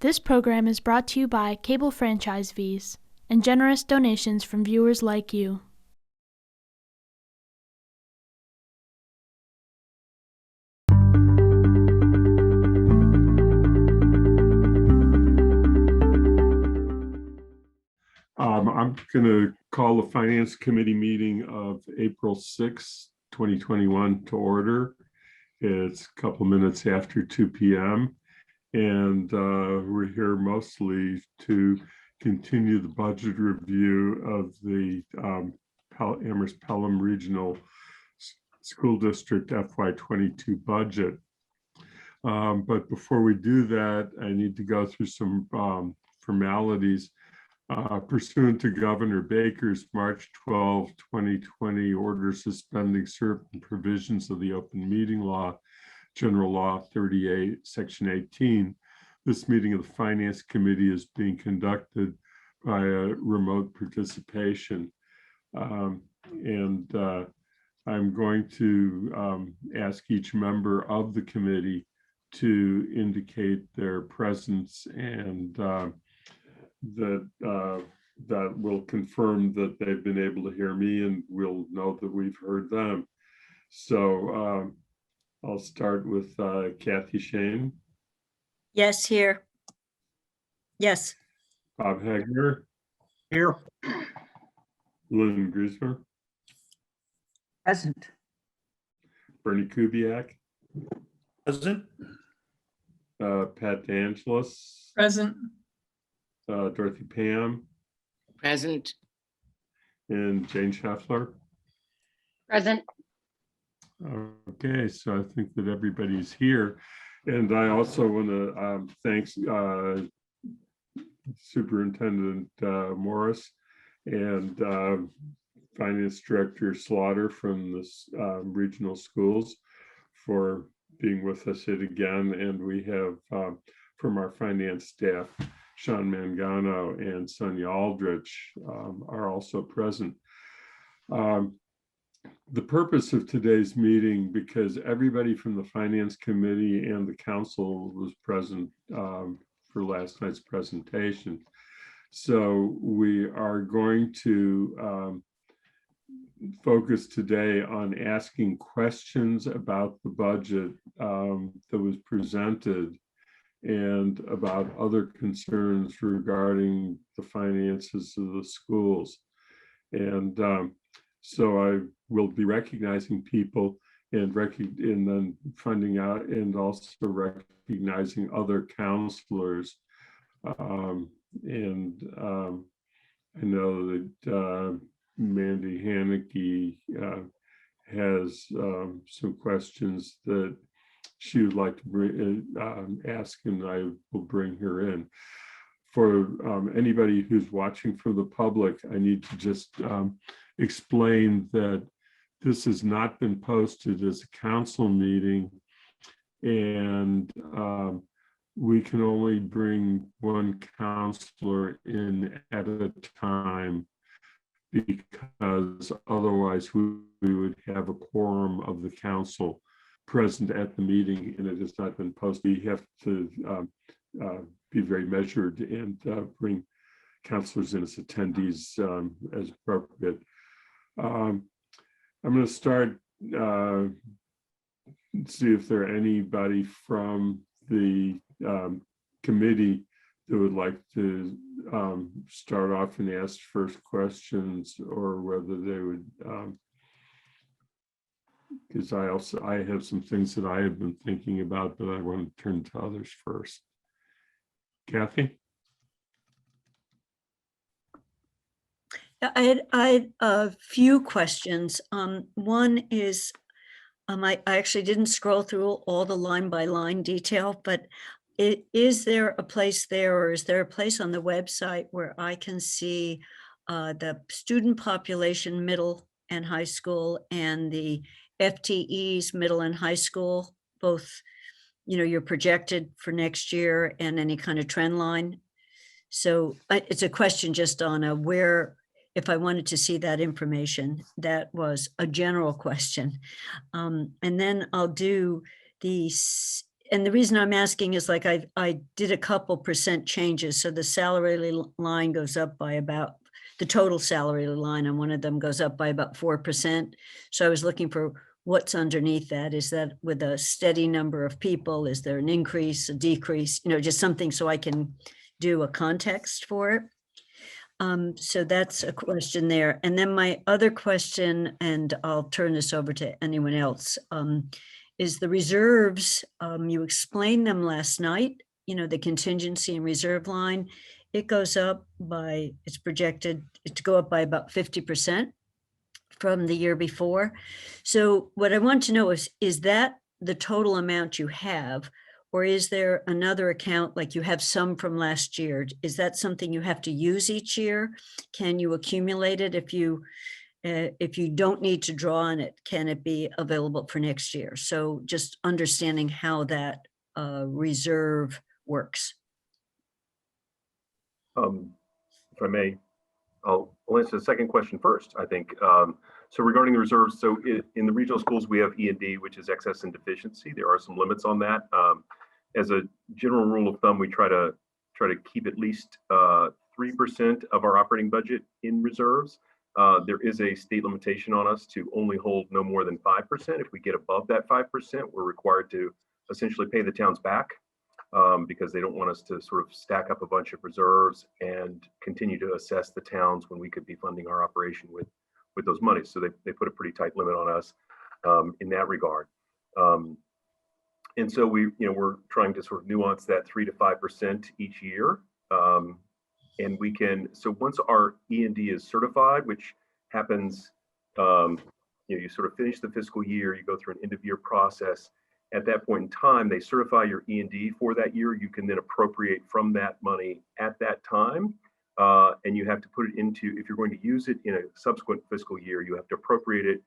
This program is brought to you by cable franchise fees and generous donations from viewers like you. I'm going to call the Finance Committee meeting of April 6, 2021 to order. It's a couple minutes after 2 p.m. and we're here mostly to continue the budget review of the Amherst Pelham Regional School District FY22 budget. But before we do that, I need to go through some formalities. Pursuant to Governor Baker's March 12, 2020 order suspending certain provisions of the open meeting law, General Law 38, Section 18, this meeting of the Finance Committee is being conducted by a remote participation. I'm going to ask each member of the committee to indicate their presence, and that will confirm that they've been able to hear me, and we'll know that we've heard them. So I'll start with Kathy Shane. Yes, here. Yes. Bob Hagner. Here. Lynn Griesmer. Present. Bernie Kubiak. Present. Pat DeAngelis. Present. Dorothy Pam. Present. And Jane Scheffler. Present. Okay, so I think that everybody's here. And I also want to thank Superintendent Morris and Finance Director Slaughter from the regional schools for being with us yet again. And we have from our finance staff, Sean Mangano and Sonia Aldrich are also present. The purpose of today's meeting, because everybody from the Finance Committee and the Council was present for last night's presentation. So we are going to focus today on asking questions about the budget that was presented and about other concerns regarding the finances of the schools. And so I will be recognizing people and then finding out and also recognizing other counselors. I know that Mandy Haneke has some questions that she would like to ask, and I will bring her in. For anybody who's watching from the public, I need to just explain that this has not been posted as a council meeting, and we can only bring one counselor in at a time, because otherwise we would have a quorum of the council present at the meeting, and it has not been posted. We have to be very measured and bring counselors in as attendees as appropriate. I'm going to start, see if there are anybody from the committee that would like to start off and ask first questions, or whether they would, because I have some things that I have been thinking about, but I want to turn to others first. Kathy? I had a few questions. One is, I actually didn't scroll through all the line by line detail, but is there a place there, or is there a place on the website where I can see the student population middle and high school and the FTEs middle and high school, both, you know, you're projected for next year and any kind of trend line? So it's a question just on where, if I wanted to see that information. That was a general question. And then I'll do the and the reason I'm asking is like I did a couple percent changes. So the salary line goes up by about, the total salary line on one of them goes up by about 4%. So I was looking for what's underneath that. Is that with a steady number of people? Is there an increase, a decrease? Just something so I can do a context for it. So that's a question there. And then my other question, and I'll turn this over to anyone else, is the reserves. You explained them last night, the contingency and reserve line. It goes up by, it's projected to go up by about 50% from the year before. So what I want to know is that the total amount you have? Or is there another account, like you have some from last year? Is that something you have to use each year? Can you accumulate it if you don't need to draw on it? Can it be available for next year? So just understanding how that reserve works. If I may, I'll answer the second question first, I think. So regarding the reserves, so in the regional schools, we have E&D, which is excess and deficiency. There are some limits on that. As a general rule of thumb, we try to keep at least 3% of our operating budget in reserves. There is a state limitation on us to only hold no more than 5%. If we get above that 5%, we're required to essentially pay the towns back because they don't want us to sort of stack up a bunch of reserves and continue to assess the towns when we could be funding our operation with those monies. So they put a pretty tight limit on us in that regard. And so we're trying to sort of nuance that 3 to 5% each year. And we can, so once our E&D is certified, which happens, you sort of finish the fiscal year, you go through an end of year process. At that point in time, they certify your E&D for that year. You can then appropriate from that money at that time. And you have to put it into, if you're going to use it in a subsequent fiscal year, you have to appropriate it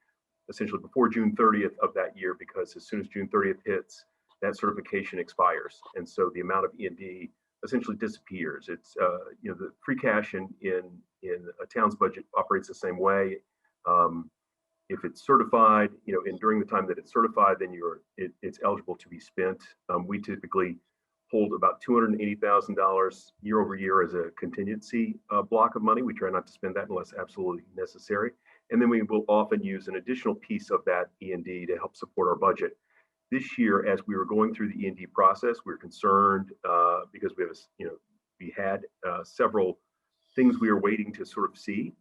essentially before June 30th of that year, because as soon as June 30th hits, that certification expires. And so the amount of E&D essentially disappears. It's, the free cash in a town's budget operates the same way. If it's certified, and during the time that it's certified, then it's eligible to be spent. We typically hold about $280,000 year over year as a contingency block of money. We try not to spend that unless absolutely necessary. And then we will often use an additional piece of that E&D to help support our budget. This year, as we were going through the E&D process, we were concerned because we had several things we were waiting to sort of see.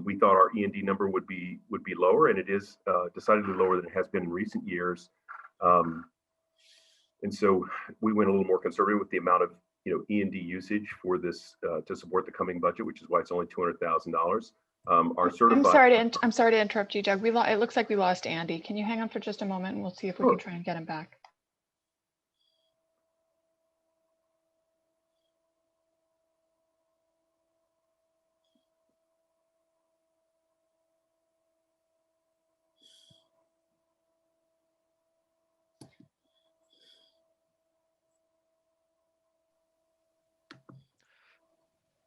We thought our E&D number would be lower, and it is decidedly lower than it has been in recent years. And so we went a little more conservative with the amount of E&D usage for this to support the coming budget, which is why it's only $200,000. Our certified. I'm sorry to interrupt you, Doug. It looks like we lost Andy. Can you hang on for just a moment and we'll see if we can try and get him back.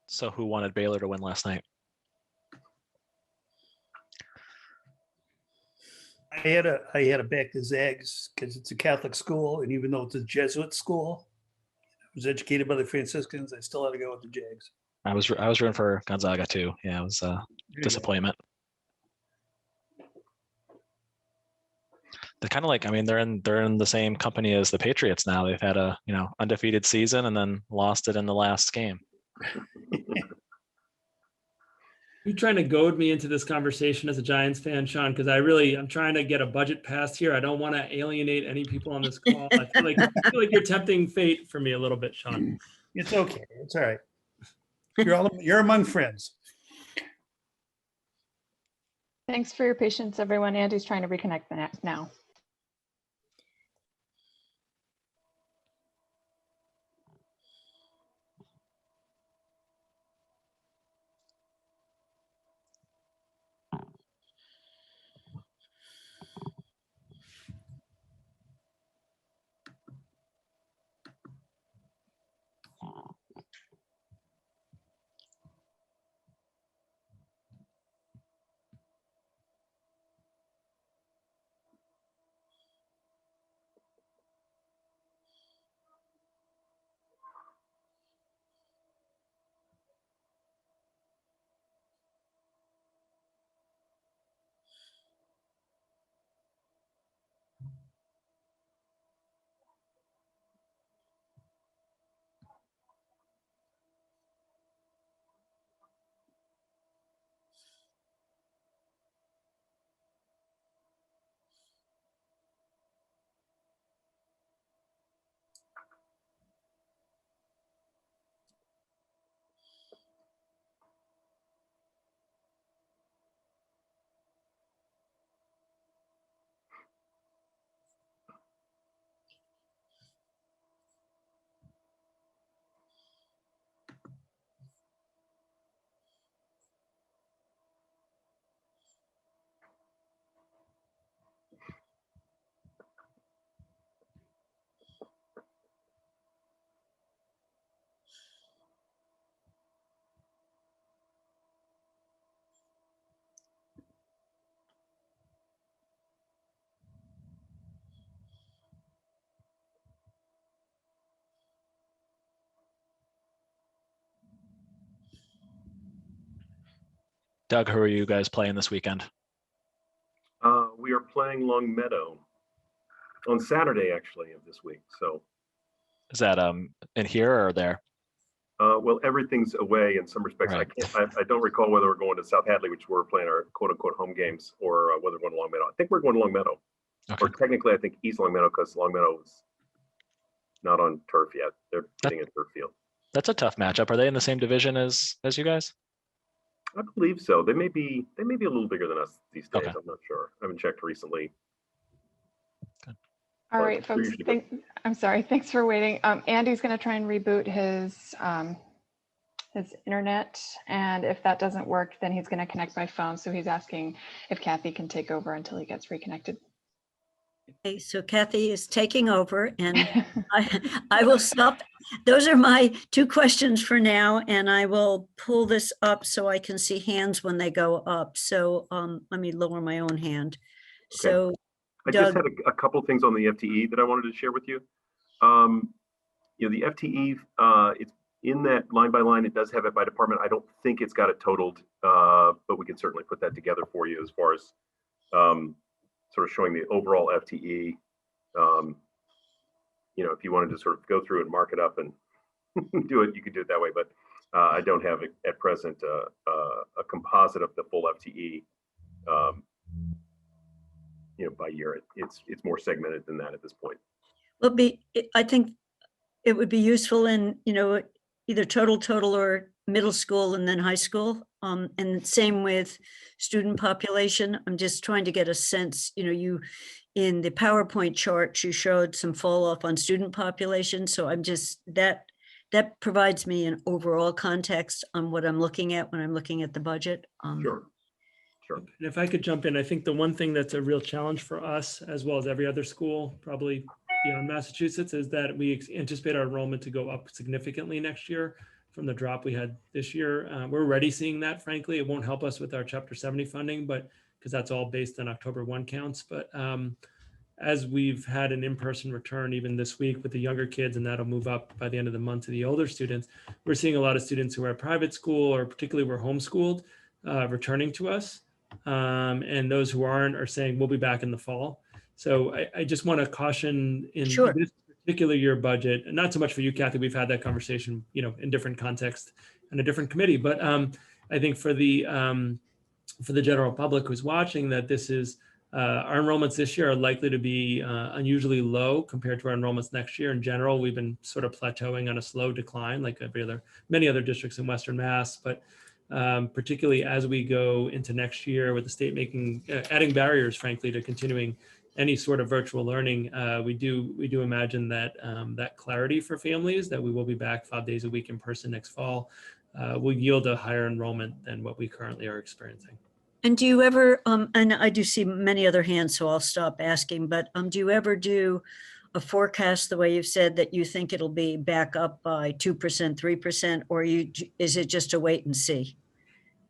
So who wanted Baylor to win last night? I had to back the Zags because it's a Catholic school, and even though it's a Jesuit school, I was educated by the Franciscans. I still had to go with the Jags. I was rooting for Gonzaga too. Yeah, it was a disappointment. They're kind of like, I mean, they're in the same company as the Patriots now. They've had a undefeated season and then lost it in the last game. You trying to goad me into this conversation as a Giants fan, Sean? Because I'm trying to get a budget passed here. I don't want to alienate any people on this call. I feel like you're tempting fate for me a little bit, Sean. It's okay. It's all right. You're among friends. Thanks for your patience, everyone. Andy's trying to reconnect now. Doug, who are you guys playing this weekend? We are playing Long Meadow on Saturday, actually, of this week. So, Is that in here or there? well, everything's away in some respects. Right. I don't recall whether we're going to South Hadley, which we're playing our quote unquote home games, or whether we're going to Long Meadow. I think we're going to Long Meadow. Okay. Or technically, I think East Long Meadow, because Long Meadow is not on turf yet. They're getting a turf field. That's a tough matchup. Are they in the same division as you guys? I believe so. They may be a little bigger than us these days. Okay. I'm not sure. I haven't checked recently. All But right, they're folks, usually good. I'm sorry, thanks for waiting. Andy's gonna try and reboot his internet, and if that doesn't work, then he's gonna connect by phone. So he's asking if Kathy can take over until he gets reconnected. Okay, so Kathy is taking over and I will stop. Those are my 2 questions for now, and I will pull this up so I can see hands when they go up. So let me lower my own hand. Okay. So I just Doug, had a couple things on the FTE that I wanted to share with you. You know, the FTE, it's in that line by line. It does have it by department. I don't think it's got it totaled, but we can certainly put that together for you as far as sort of showing the overall FTE. You know, if you wanted to sort of go through and mark it up and do it, you could do it that way. But I don't have it at present a composite of the full FTE. You know, by year, it's more segmented than that at this point. I think it would be useful in, you know, either total or middle school and then high school. And same with student population. I'm just trying to get a sense, you know, you, in the PowerPoint chart, you showed some fall off on student population. So I'm just, that provides me an overall context on what I'm looking at when I'm looking at the budget. Sure. And if I could jump in, I think the one thing that's a real challenge for us, as well as every other school, probably beyond Massachusetts, is that we anticipate our enrollment to go up significantly next year from the drop we had this year. We're already seeing that, frankly. It won't help us with our Chapter 70 funding, but because that's all based on October 1 counts. But as we've had an in-person return even this week with the younger kids, and that'll move up by the end of the month to the older students, we're seeing a lot of students who are at private school or particularly were homeschooled returning to us. And those who aren't are saying we'll be back in the fall. So I just want to caution in this particular year budget, and not so much for you, Kathy, we've had that conversation, you know, in different context and a different committee, but I think for the general public who's watching, that this is our enrollments this year are likely to be unusually low compared to our enrollments next year. In general, we've been sort of plateauing on a slow decline, like many other districts in Western Mass, but particularly as we go into next year with the state adding barriers, frankly, to continuing any sort of virtual learning, we do imagine that that clarity for families that we will be back 5 days a week in person next fall will yield a higher enrollment than what we currently are experiencing. And do you ever, and I do see many other hands, so I'll stop asking, but do you ever do a forecast the way you've said that you think it'll be back up by 2%, 3%, or is it just a wait and see?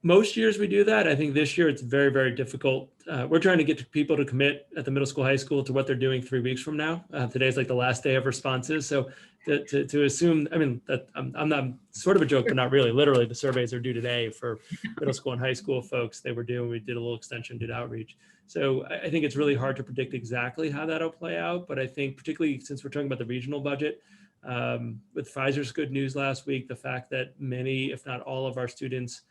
Most years we do that. I think this year it's very, very difficult. We're trying to get people to commit at the middle school, high school to what they're doing 3 weeks from now. Today's like the last day of responses. So to assume, I mean, that I'm not, sort of a joke, but not really. Literally, the surveys are due today for middle school and high school folks. They were due, and we did a little extension, did outreach. So I think it's really hard to predict exactly how that'll play out. But I think particularly since we're talking about the regional budget, with Pfizer's good news last week, the fact that many, if not all of our students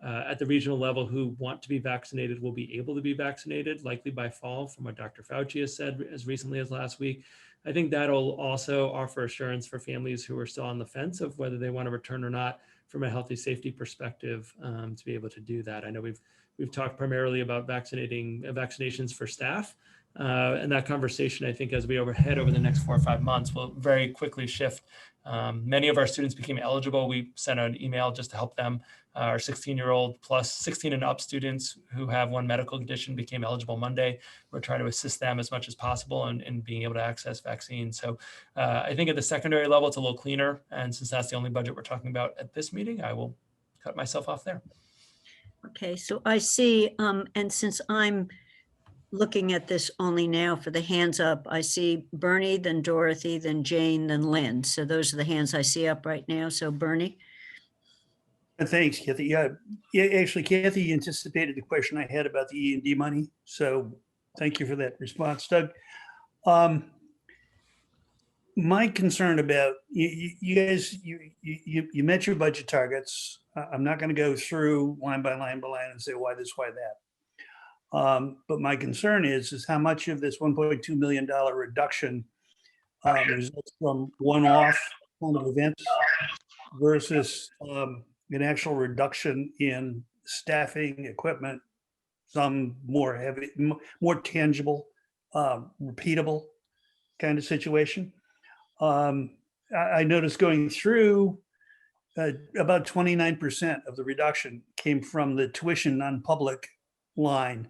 at the regional level who want to be vaccinated will be able to be vaccinated, likely by fall, from what Dr. Fauci has said as recently as last week. I think that'll also offer assurance for families who are still on the fence of whether they want to return or not from a healthy safety perspective to be able to do that. I know we've talked primarily about vaccinations for staff. And that conversation, I think, as we head over the next 4 or 5 months, will very quickly shift. Many of our students became eligible. We sent an email just to help them. Our 16-year-old plus 16 and up students who have one medical condition became eligible Monday. We're trying to assist them as much as possible in being able to access vaccines. So I think at the secondary level, it's a little cleaner. And since that's the only budget we're talking about at this meeting, I will cut myself off there. Okay, so I see, and since I'm looking at this only now for the hands up, I see Bernie, then Dorothy, then Jane, then Lynn. So those are the hands I see up right now. So Bernie. Thanks, Kathy. Yeah, actually, Kathy anticipated the question I had about the E&D money. So thank you for that response, Doug. My concern about you guys, you met your budget targets. I'm not going to go through line by line and say why this, why that. But my concern is how much of this $1.2 million reduction results from one-off kind of events versus an actual reduction in staffing, equipment, some more heavy, more tangible, repeatable kind of situation. I noticed going through about 29% of the reduction came from the tuition non-public line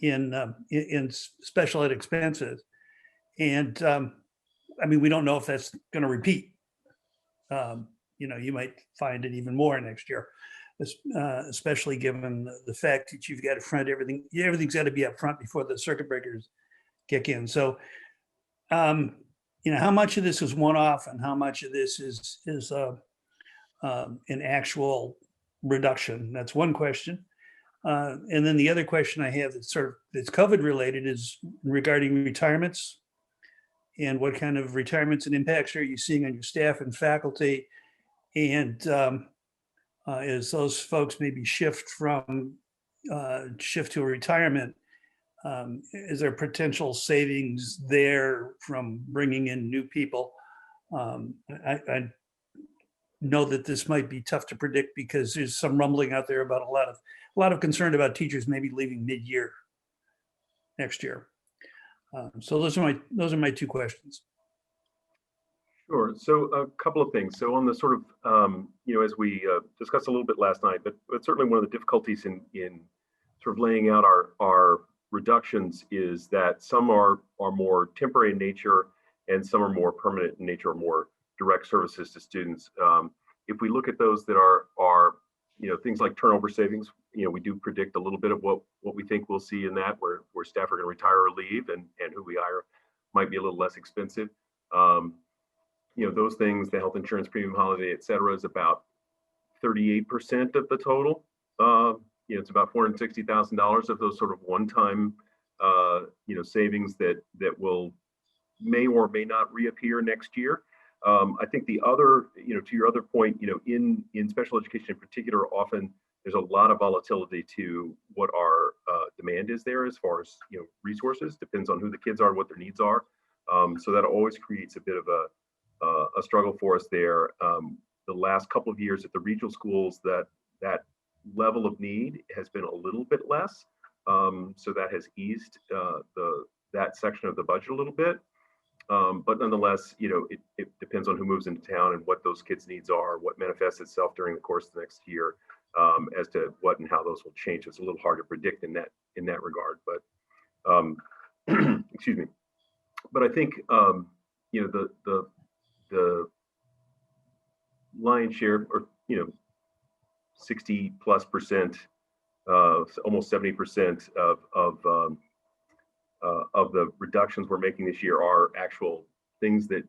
in special ed expenses. And I mean, we don't know if that's going to repeat. You might find it even more next year, especially given the fact that you've got to front everything. Everything's got to be up front before the circuit breakers kick in. So, how much of this is one-off and how much of this is an actual reduction? That's one question. And then the other question I have that's COVID related is regarding retirements and what kind of retirements and impacts are you seeing on your staff and faculty? And as those folks maybe shift to a retirement, is there potential savings there from bringing in new people? I know that this might be tough to predict because there's some rumbling out there about a lot of concern about teachers maybe leaving mid-year next year. So those are my two questions. Sure. So a couple of things. So on the sort of, as we discussed a little bit last night, but certainly one of the difficulties in sort of laying out our reductions is that some are more temporary in nature and some are more permanent in nature, or more direct services to students. If we look at those that are things like turnover savings, we do predict a little bit of what we think we'll see in that, where staff are going to retire or leave, and who we hire might be a little less expensive. Those things, the health insurance premium holiday, et cetera, is about 38% of the total. It's about $460,000 of those sort of one-time, savings that may or may not reappear next year. I think the other, to your other point, in special education in particular, often there's a lot of volatility to what our demand is there as far as resources. Depends on who the kids are, what their needs are. So that always creates a bit of a struggle for us there. The last couple of years at the regional schools, that level of need has been a little bit less. So that has eased that section of the budget a little bit. But nonetheless, it depends on who moves into town and what those kids' needs are, what manifests itself during the course of the next year, as to what and how those will change. It's a little hard to predict in that regard. But excuse me. But I think the lion's share, or 60+%, almost 70% of the reductions we're making this year are actual things that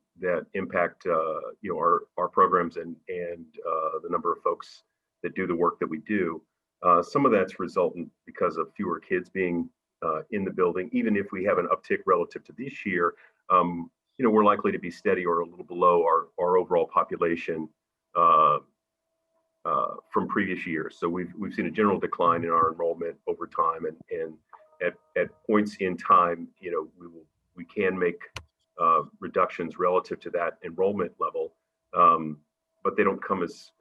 impact our programs and the number of folks that do the work that we do. Some of that's resultant because of fewer kids being in the building. Even if we have an uptick relative to this year, we're likely to be steady or a little below our overall population from previous years. So we've seen a general decline in our enrollment over time, and at points in time, we can make reductions relative to that enrollment level, but they don't come as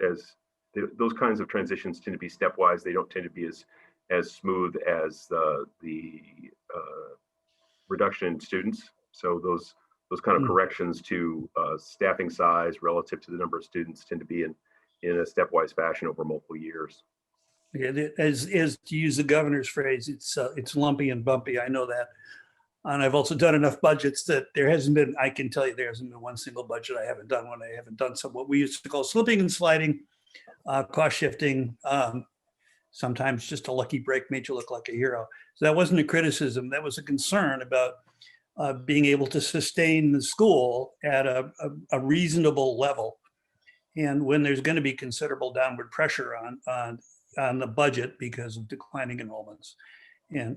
those kinds of transitions tend to be stepwise. They don't tend to be as smooth as the reduction in students. So those kind of corrections to staffing size relative to the number of students tend to be in a stepwise fashion over multiple years. Okay, as to use the governor's phrase, it's lumpy and bumpy. I know that, and I've also done enough budgets that I can tell you there hasn't been one single budget I haven't done when I haven't done some what we used to call slipping and sliding, cost shifting. Sometimes just a lucky break made you look like a hero. So that wasn't a criticism. That was a concern about being able to sustain the school at a reasonable level. and when there's going to be considerable downward pressure on the budget because of declining enrollments. And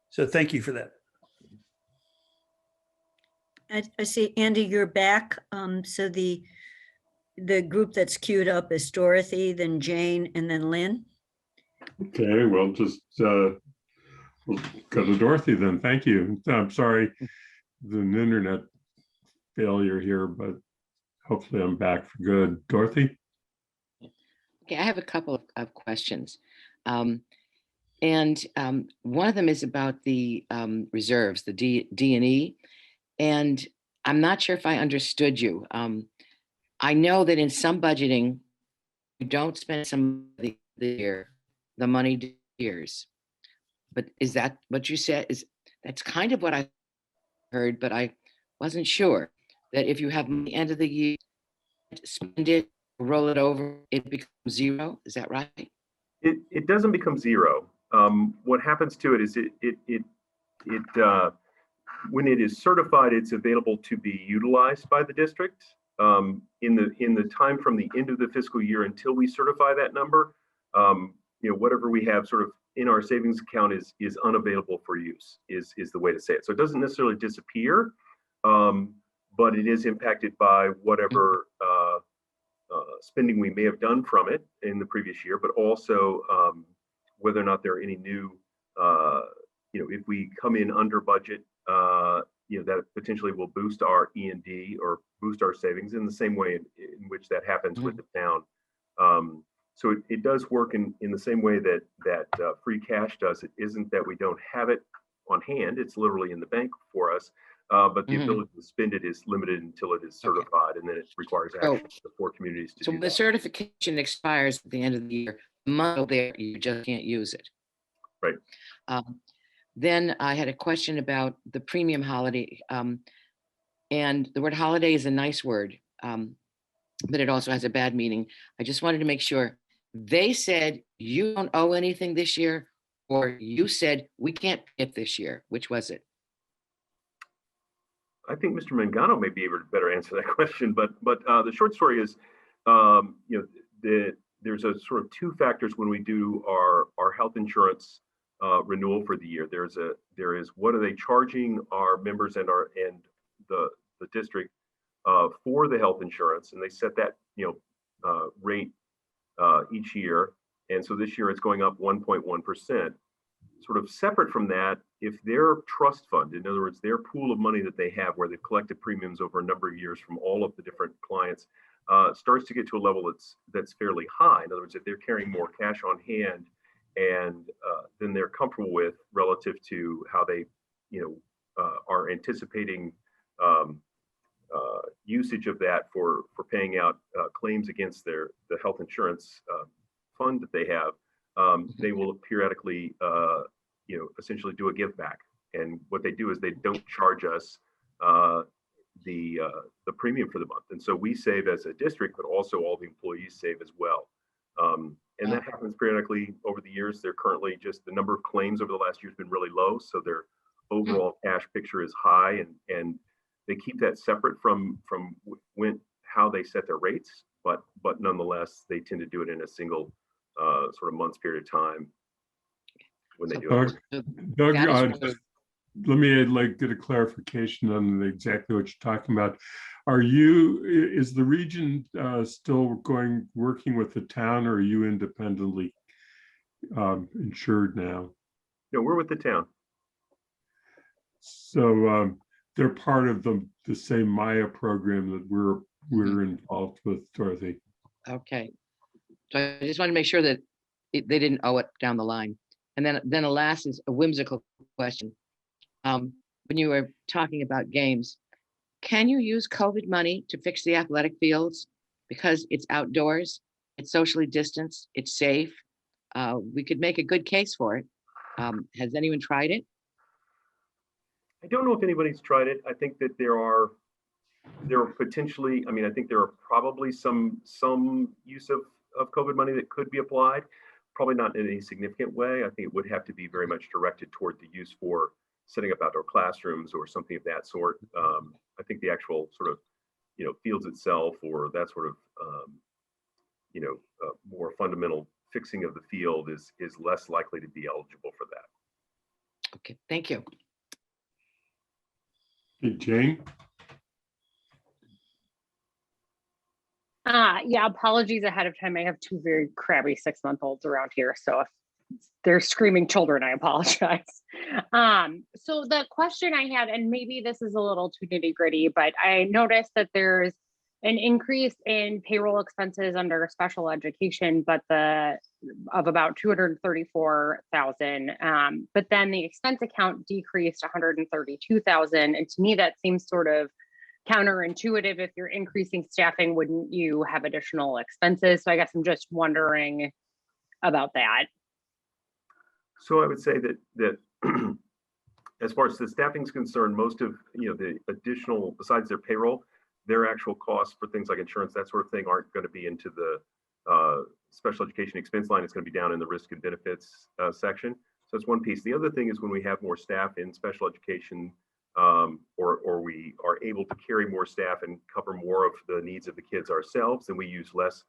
so thank you for that. I see, Andy, you're back. So the group that's queued up is Dorothy, then Jane, and then Lynn. Okay, well, just we'll go to Dorothy then. Thank you. I'm sorry, the internet failure here, but hopefully I'm back for good. Dorothy? Okay, I have a couple of questions. One of them is about the reserves, the D&E. And I'm not sure if I understood you. I know that in some budgeting, you don't spend some of the year, the money disappears. But is that what you said? That's kind of what I heard, but I wasn't sure that if you have the end of the year, spend it, roll it over, it becomes zero. Is that right? It doesn't become zero. What happens to it is when it is certified, it's available to be utilized by the district. In the time from the end of the fiscal year until we certify that number, whatever we have sort of in our savings account is unavailable for use, is the way to say it. So it doesn't necessarily disappear, but it is impacted by whatever spending we may have done from it in the previous year, but also whether or not there are any new, if we come in under budget, that potentially will boost our E&D or boost our savings in the same way in which that happens with the town. So it does work in the same way that free cash does. It isn't that we don't have it on hand, it's literally in the bank for us, but the ability to spend it is limited until it is certified, and then it requires action for communities to do that. So when the certification expires at the end of the year, the money there, you just can't use it. Right. Then I had a question about the premium holiday. And the word holiday is a nice word, but it also has a bad meaning. I just wanted to make sure. They said you don't owe anything this year, or you said we can't pay it this year. Which was it? I think Mr. Mangano may be able to better answer that question, but the short story is, there's a sort of two factors when we do our health insurance renewal for the year. There is what are they charging our members and the district for the health insurance, and they set that rate each year, and so this year it's going up 1.1%. Sort of separate from that, if their trust fund, in other words, their pool of money that they have where they've collected premiums over a number of years from all of the different clients, starts to get to a level that's fairly high. In other words, if they're carrying more cash on hand and then they're comfortable with relative to how they are anticipating usage of that for paying out claims against the health insurance fund that they have, they will periodically essentially do a give back. And what they do is they don't charge us the premium for the month, and so we save as a district, but also all the employees save as well. And that happens periodically over the years. They're currently just the number of claims over the last year has been really low, so their overall cash picture is high, and they keep that separate from how they set their rates, but nonetheless they tend to do it in a single sort of months period of time when they do it. Doug, let me get a clarification on exactly what you're talking about. Is the region still working with the town, or are you independently insured now? No, we're with the town. So they're part of the same Maya program that we're involved with, Dorothy. Okay. So I just wanted to make sure that they didn't owe it down the line. And then the last is a whimsical question. When you were talking about games, can you use COVID money to fix the athletic fields? Because it's outdoors, it's socially distanced, it's safe. We could make a good case for it. Has anyone tried it? I don't know if anybody's tried it. I think that there are potentially, I think there are probably some use of COVID money that could be applied, probably not in any significant way. I think it would have to be very much directed toward the use for setting up outdoor classrooms or something of that sort. I think the actual sort of fields itself or that sort of, more fundamental fixing of the field is less likely to be eligible for that. Okay, thank you. Okay, Jane? Yeah, apologies ahead of time. I have two very crabby 6-month-olds around here. So if they're screaming children, I apologize. So the question I had, and maybe this is a little too nitty gritty, but I noticed that there's an increase in payroll expenses under special education, but of about 234,000. But then the expense account decreased 132,000. And to me, that seems sort of counterintuitive. If you're increasing staffing, wouldn't you have additional expenses? So I guess I'm just wondering about that. So I would say that as far as the staffing is concerned, most of the additional, besides their payroll, their actual costs for things like insurance, that sort of thing, aren't going to be into the special education expense line. It's going to be down in the risk and benefits section. So that's one piece. The other thing is when we have more staff in special education, or we are able to carry more staff and cover more of the needs of the kids ourselves, then we use less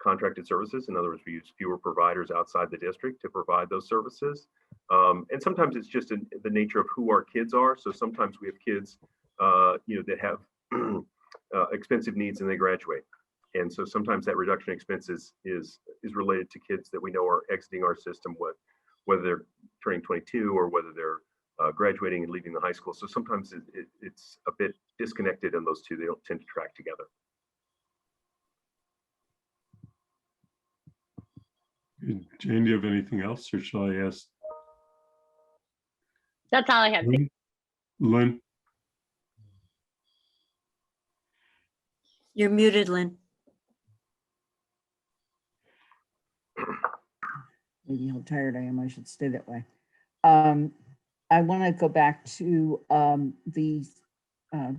contracted services. In other words, we use fewer providers outside the district to provide those services. And sometimes it's just the nature of who our kids are. So sometimes we have kids, that have expensive needs and they graduate. And so sometimes that reduction in expenses is related to kids that we know are exiting our system, whether they're turning 22 or whether they're graduating and leaving the high school. So sometimes it's a bit disconnected, and those two, they don't tend to track together. Jane, do you have anything else, or shall I ask? That's all I had. Lynn? You're muted, Lynn. Maybe how tired I am. I should stay that way. I want to go back to the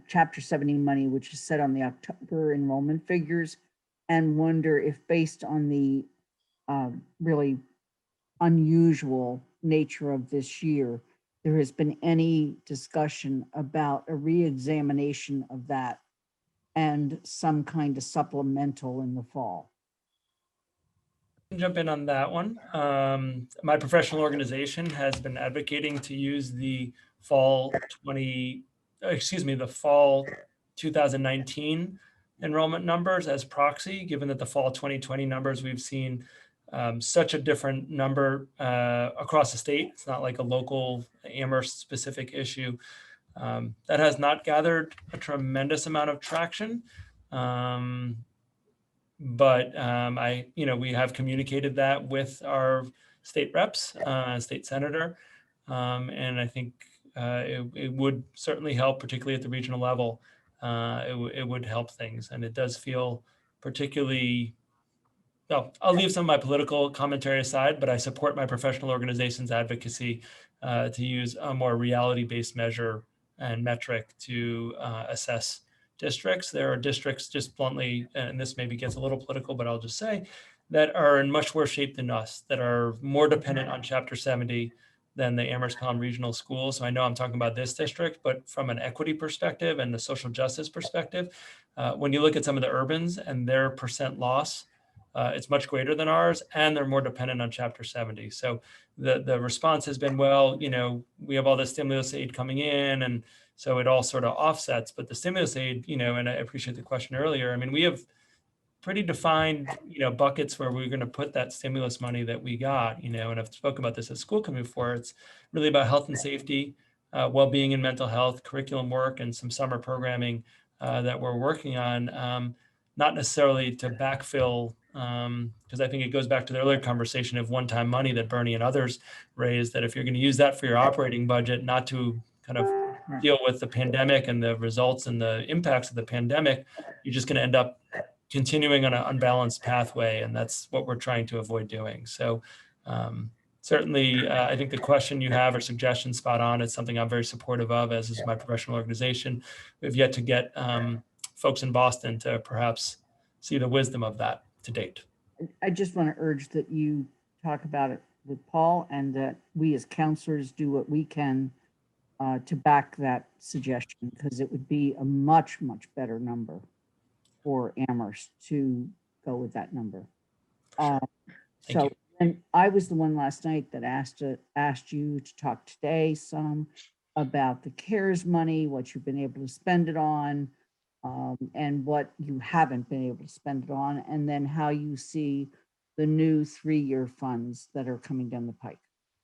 Chapter 70 money, which is set on the October enrollment figures, and wonder if, based on the really unusual nature of this year, there has been any discussion about a re-examination of that and some kind of supplemental in the fall. Jump in on that one. My professional organization has been advocating to use the fall 2019 enrollment numbers as proxy, given that the fall 2020 numbers we've seen such a different number across the state. It's not like a local Amherst specific issue. That has not gathered a tremendous amount of traction. But we have communicated that with our state reps, state senator, and I think it would certainly help, particularly at the regional level. It would help things, and it does feel particularly. No, I'll leave some of my political commentary aside, but I support my professional organization's advocacy to use a more reality-based measure and metric to assess districts. There are districts, just bluntly, and this maybe gets a little political, but I'll just say, that are in much worse shape than us, that are more dependent on Chapter 70 than the Amherst Collin Regional Schools. So I know I'm talking about this district, but from an equity perspective and the social justice perspective, when you look at some of the urbans and their percent loss, it's much greater than ours, and they're more dependent on Chapter 70. So the response has been, well, we have all this stimulus aid coming in, and so it all sort of offsets. But the stimulus aid, and I appreciate the question earlier. I mean, we have pretty defined, buckets where we're going to put that stimulus money that we got, and I've spoken about this at school committee before. It's really about health and safety, well-being and mental health, curriculum work, and some summer programming that we're working on. Not necessarily to backfill, because I think it goes back to the earlier conversation of one-time money that Bernie and others raised, that if you're going to use that for your operating budget, not to kind of deal with the pandemic and the results and the impacts of the pandemic, you're just going to end up continuing on an unbalanced pathway. And that's what we're trying to avoid doing. So certainly, I think the question you have or suggestion spot on. It's something I'm very supportive of, as is my professional organization. We've yet to get folks in Boston to perhaps see the wisdom of that to date. I just want to urge that you talk about it with Paul, and that we as counselors do what we can to back that suggestion, because it would be a much, much better number for Amherst to go with that number. Thank So, you. and I was the one last night that asked you to talk today some about the CARES money, what you've been able to spend it on, and what you haven't been able to spend it on, and then how you see the new 3-year funds that are coming down the pike.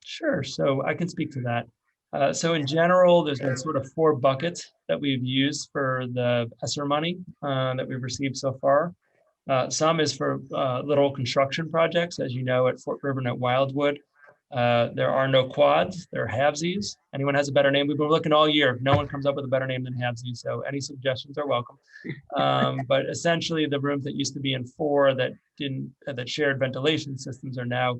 Sure. So I can speak to that. So in general, there's been sort of 4 buckets that we've used for the ESSER money that we've received so far. Some is for little construction projects, as you know, at Fort River and at Wildwood. There are no quads, there are halvesies. Anyone has a better name? We've been looking all year. No one comes up with a better name than halvesies, so any suggestions are welcome. But essentially, the rooms that used to be in 4 that that shared ventilation systems are now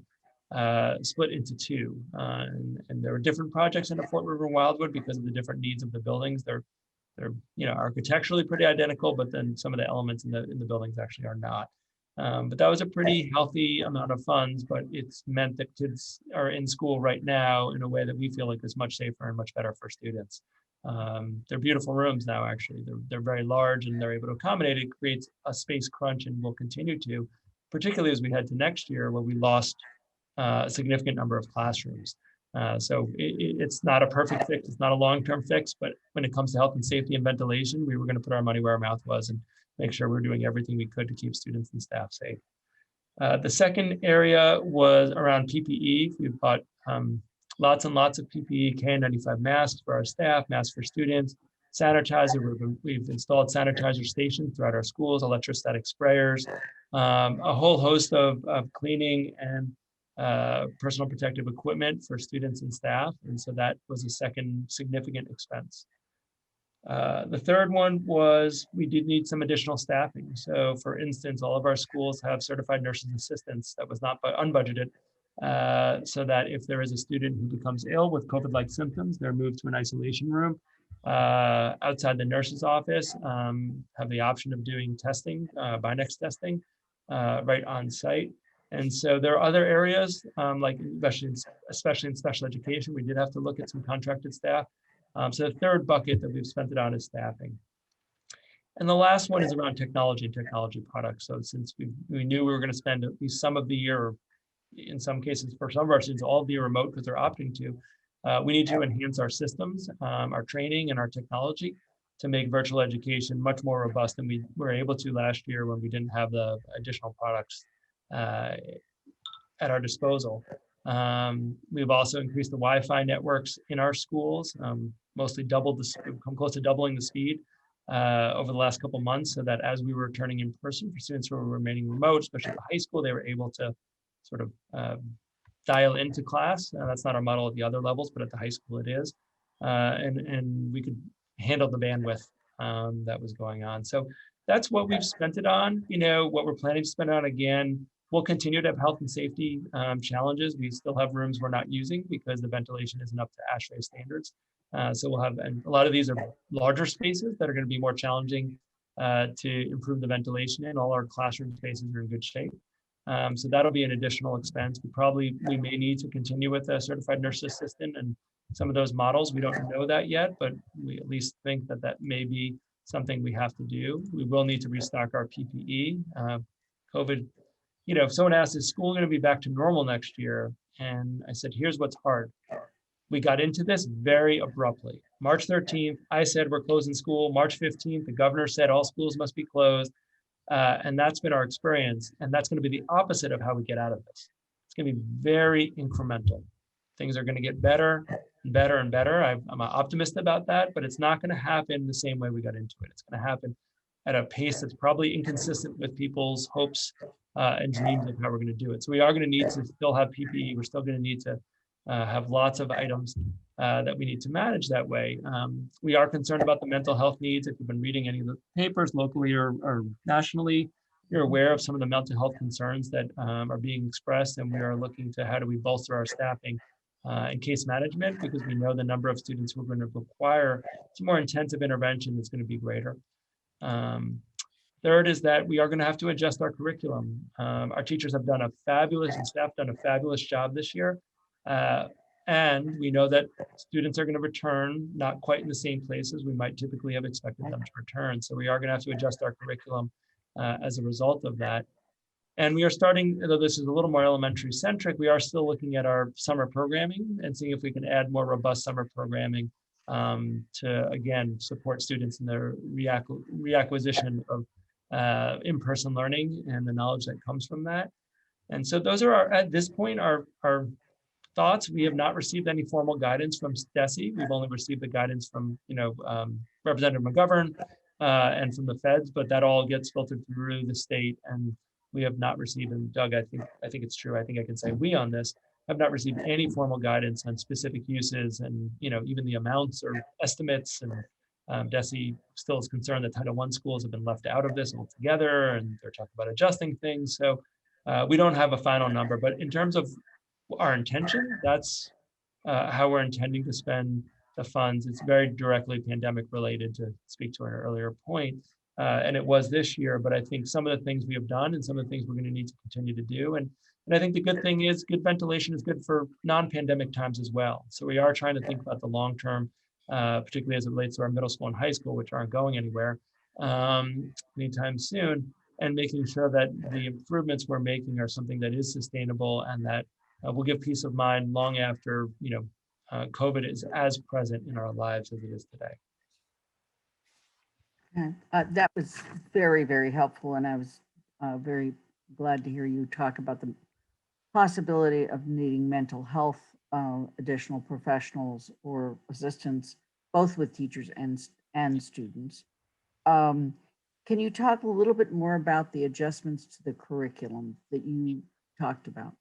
split into 2. And there are different projects in Fort River and Wildwood because of the different needs of the buildings. They're architecturally pretty identical, but then some of the elements in the buildings actually are not. But that was a pretty healthy amount of funds, but it's meant that kids are in school right now in a way that we feel like is much safer and much better for students. They're beautiful rooms now, actually. They're very large and they're able to accommodate. It creates a space crunch and will continue to, particularly as we head to next year where we lost a significant number of classrooms. So it's not a perfect fix. It's not a long-term fix, but when it comes to health and safety and ventilation, we were going to put our money where our mouth was and make sure we're doing everything we could to keep students and staff safe. The second area was around PPE. We've bought lots and lots of PPE, KN95 masks for our staff, masks for students, sanitizer. We've installed sanitizer stations throughout our schools, electrostatic sprayers, a whole host of cleaning and personal protective equipment for students and staff. And so that was a second significant expense. The third one was we did need some additional staffing. So for instance, all of our schools have certified nurses assistants that was not unbudgeted. So that if there is a student who becomes ill with COVID-like symptoms, they're moved to an isolation room outside the nurse's office, have the option of doing testing, Binex testing, right on site. And so there are other areas, like especially in special education, we did have to look at some contracted staff. So the third bucket that we've spent it on is staffing. And the last one is around technology and technology products. So since we knew we were going to spend at least some of the year, or in some cases for some of our students, all of the year remote because they're opting to, we need to enhance our systems, our training and our technology to make virtual education much more robust than we were able to last year when we didn't have the additional products at our disposal. We've also increased the Wi-Fi networks in our schools, mostly come close to doubling the speed over the last couple of months, so that as we were returning in person for students who were remaining remote, especially at the high school, they were able to sort of dial into class. That's not our model at the other levels, but at the high school it is. And we could handle the bandwidth that was going on. So that's what we've spent it on. What we're planning to spend it on, again, we'll continue to have health and safety challenges. We still have rooms we're not using because the ventilation isn't up to ASHRAE standards. So we'll have, and a lot of these are larger spaces that are going to be more challenging to improve the ventilation in. All our classroom spaces are in good shape. So that'll be an additional expense. We may need to continue with a certified nurse assistant and some of those models. We don't know that yet, but we at least think that that may be something we have to do. We will need to restock our PPE. COVID, if someone asked, is school going to be back to normal next year? And I said, here's what's hard. We got into this very abruptly. March 13th, I said we're closing school. March 15th, the governor said all schools must be closed. And that's been our experience. And that's going to be the opposite of how we get out of this. It's going to be very incremental. Things are going to get better and better and better. I'm an optimist about that, but it's not going to happen the same way we got into it. It's going to happen at a pace that's probably inconsistent with people's hopes and dreams of how we're going to do it. So we are going to need to still have PPE. We're still going to need to have lots of items that we need to manage that way. We are concerned about the mental health needs. If you've been reading any of the papers locally or nationally, you're aware of some of the mental health concerns that are being expressed, and we are looking to how do we bolster our staffing and case management, because we know the number of students who are going to require some more intensive intervention is going to be greater. Third is that we are going to have to adjust our curriculum. Our teachers have done a fabulous, and staff done a fabulous job this year. And we know that students are going to return, not quite in the same places we might typically have expected them to return. So we are going to have to adjust our curriculum as a result of that. And we are starting, though this is a little more elementary centric, we are still looking at our summer programming and seeing if we can add more robust summer programming to, again, support students in their reacquisition of in-person learning and the knowledge that comes from that. And so those are at this point, our thoughts. We have not received any formal guidance from DESE. We've only received the guidance from, Representative McGovern and from the feds, but that all gets filtered through the state, and we have not received, and Doug, I think it's true, I think I can say we on this, have not received any formal guidance on specific uses and, even the amounts or estimates. And DESE still is concerned that Title I schools have been left out of this altogether, and they're talking about adjusting things. So we don't have a final number, but in terms of our intention, that's how we're intending to spend the funds. It's very directly pandemic related, to speak to an earlier point. And it was this year, but I think some of the things we have done and some of the things we're going to need to continue to do. And I think the good thing is good ventilation is good for non-pandemic times as well. So we are trying to think about the long term, particularly as it relates to our middle school and high school, which aren't going anywhere anytime soon, and making sure that the improvements we're making are something that is sustainable and that will give peace of mind long after, COVID is as present in our lives as it is today. That was very, very helpful, and I was very glad to hear you talk about the possibility of needing mental health additional professionals or assistants, both with teachers and students. Can you talk a little bit more about the adjustments to the curriculum that you talked about?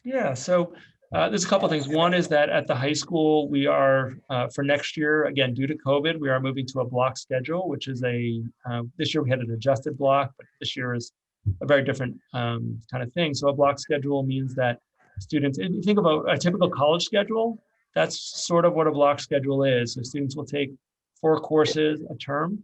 Yeah, so there's a couple of things. One is that at the high school, we are, for next year, again, due to COVID, we are moving to a block schedule, which is this year we had an adjusted block, but this year is a very different kind of thing. So a block schedule means that students, if you think about a typical college schedule, that's sort of what a block schedule is. So students will take 4 courses a term.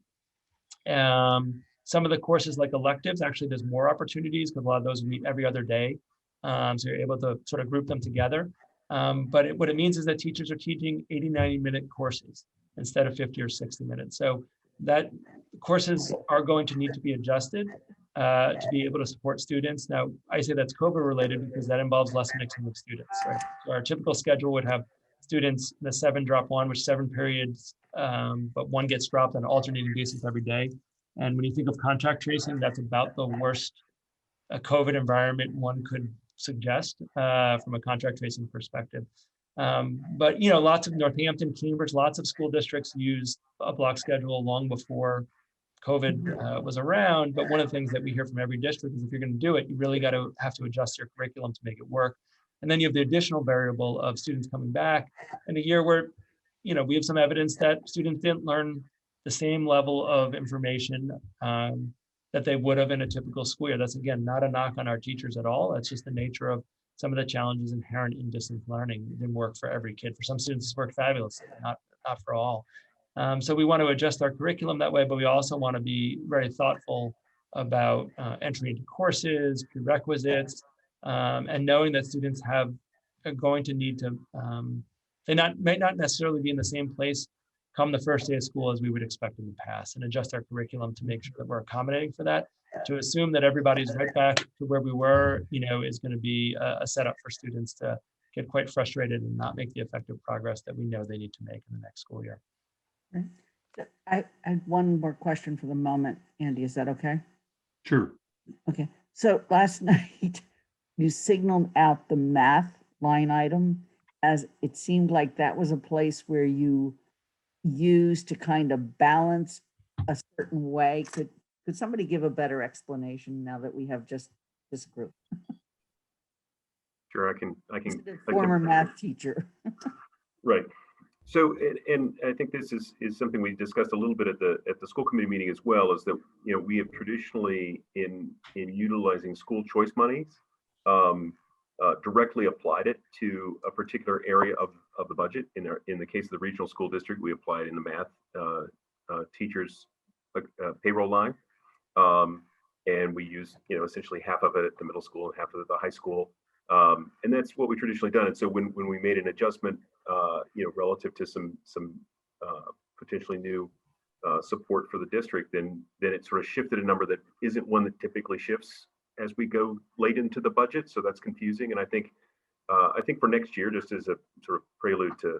Some of the courses like electives, actually there's more opportunities because a lot of those meet every other day. So you're able to sort of group them together. But what it means is that teachers are teaching 80, 90-minute courses instead of 50 or 60 minutes. So that courses are going to need to be adjusted to be able to support students. Now, I say that's COVID related because that involves less mixing of students, right? So our typical schedule would have students in the 7 drop 1, which 7 periods, but 1 gets dropped on an alternating basis every day. And when you think of contact tracing, that's about the worst COVID environment one could suggest from a contact tracing perspective. But lots of Northampton, Cambridge, lots of school districts used a block schedule long before COVID was around. But one of the things that we hear from every district is if you're going to do it, you really have to adjust your curriculum to make it work. And then you have the additional variable of students coming back in a year where, we have some evidence that students didn't learn the same level of information that they would have in a typical school year. That's, again, not a knock on our teachers at all. That's just the nature of some of the challenges inherent in distance learning. It didn't work for every kid. For some students, it's worked fabulously, not for all. So we want to adjust our curriculum that way, but we also want to be very thoughtful about entry into courses, prerequisites, and knowing that students are going to need to, may not necessarily be in the same place come the first day of school as we would expect in the past, and adjust our curriculum to make sure that we're accommodating for that. To assume that everybody's right back to where we were, is going to be a setup for students to get quite frustrated and not make the effective progress that we know they need to make in the next school year. I have one more question for the moment, Andy. Is that okay? Sure. Okay. So last night you signaled out the math line item, as it seemed like that was a place where you used to kind of balance a certain way. Could somebody give a better explanation now that we have just this group? Sure, I can. Former math teacher. Right. So, and I think this is something we discussed a little bit at the school committee meeting as well, is that, we have traditionally in utilizing school choice monies, directly applied it to a particular area of the budget. In the case of the regional school district, we applied in the math teachers payroll line, and we used essentially half of it at the middle school and half of it at the high school And that's what we traditionally done. And so when we made an adjustment, relative to some potentially new support for the district, then it sort of shifted a number that isn't one that typically shifts as we go late into the budget. So that's confusing. And I think for next year, just as a sort of prelude to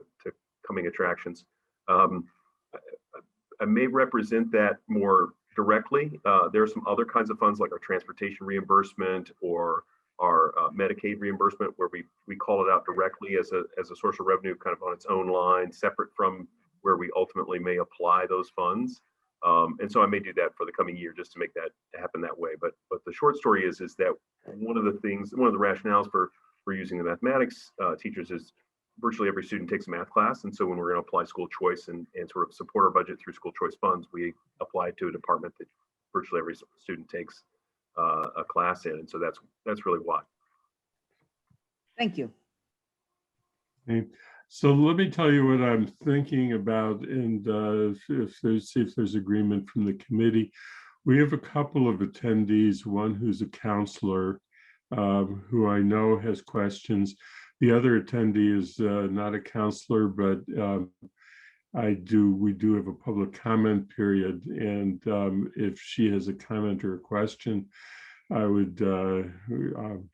coming attractions, I may represent that more directly. There are some other kinds of funds like our transportation reimbursement or our Medicaid reimbursement, where we call it out directly as a source of revenue, kind of on its own line, separate from where we ultimately may apply those funds. And so I may do that for the coming year just to make that happen that way. But the short story is that one of the rationales for using the mathematics teachers is virtually every student takes a math class. And so when we're going to apply school choice and sort of support our budget through school choice funds, we apply it to a department that virtually every student takes a class in. And so that's really why. Thank you. Okay. So let me tell you what I'm thinking about, and see if there's agreement from the committee. We have a couple of attendees, one who's a counselor who I know has questions. The other attendee is not a counselor, but we do have a public comment period, and if she has a comment or a question, I would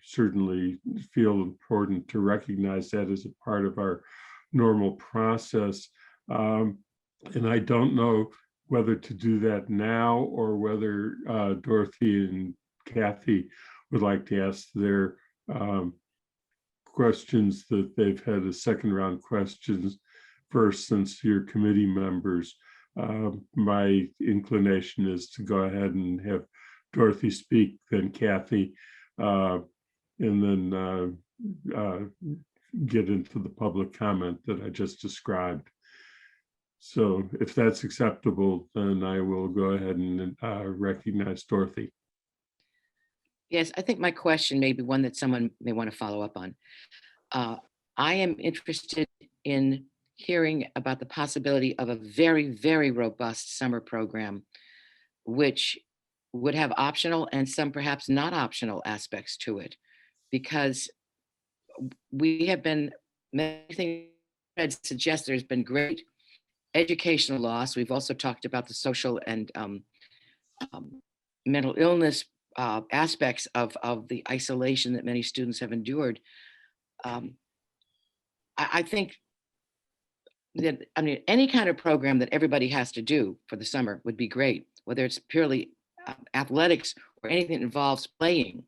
certainly feel important to recognize that as a part of our normal process. And I don't know whether to do that now or whether Dorothy and Kathy would like to ask their questions that they've had a second round questions first, since you're committee members. My inclination is to go ahead and have Dorothy speak, then Kathy, and then get into the public comment that I just described. So if that's acceptable, then I will go ahead and recognize Dorothy. Yes, I think my question may be one that someone may want to follow up on. I am interested in hearing about the possibility of a very, very robust summer program, which would have optional and some perhaps not optional aspects to it, because we have been, many things suggest there's been great educational loss. We've also talked about the social and mental illness aspects of the isolation that many students have endured. I think that, any kind of program that everybody has to do for the summer would be great, whether it's purely athletics or anything that involves playing,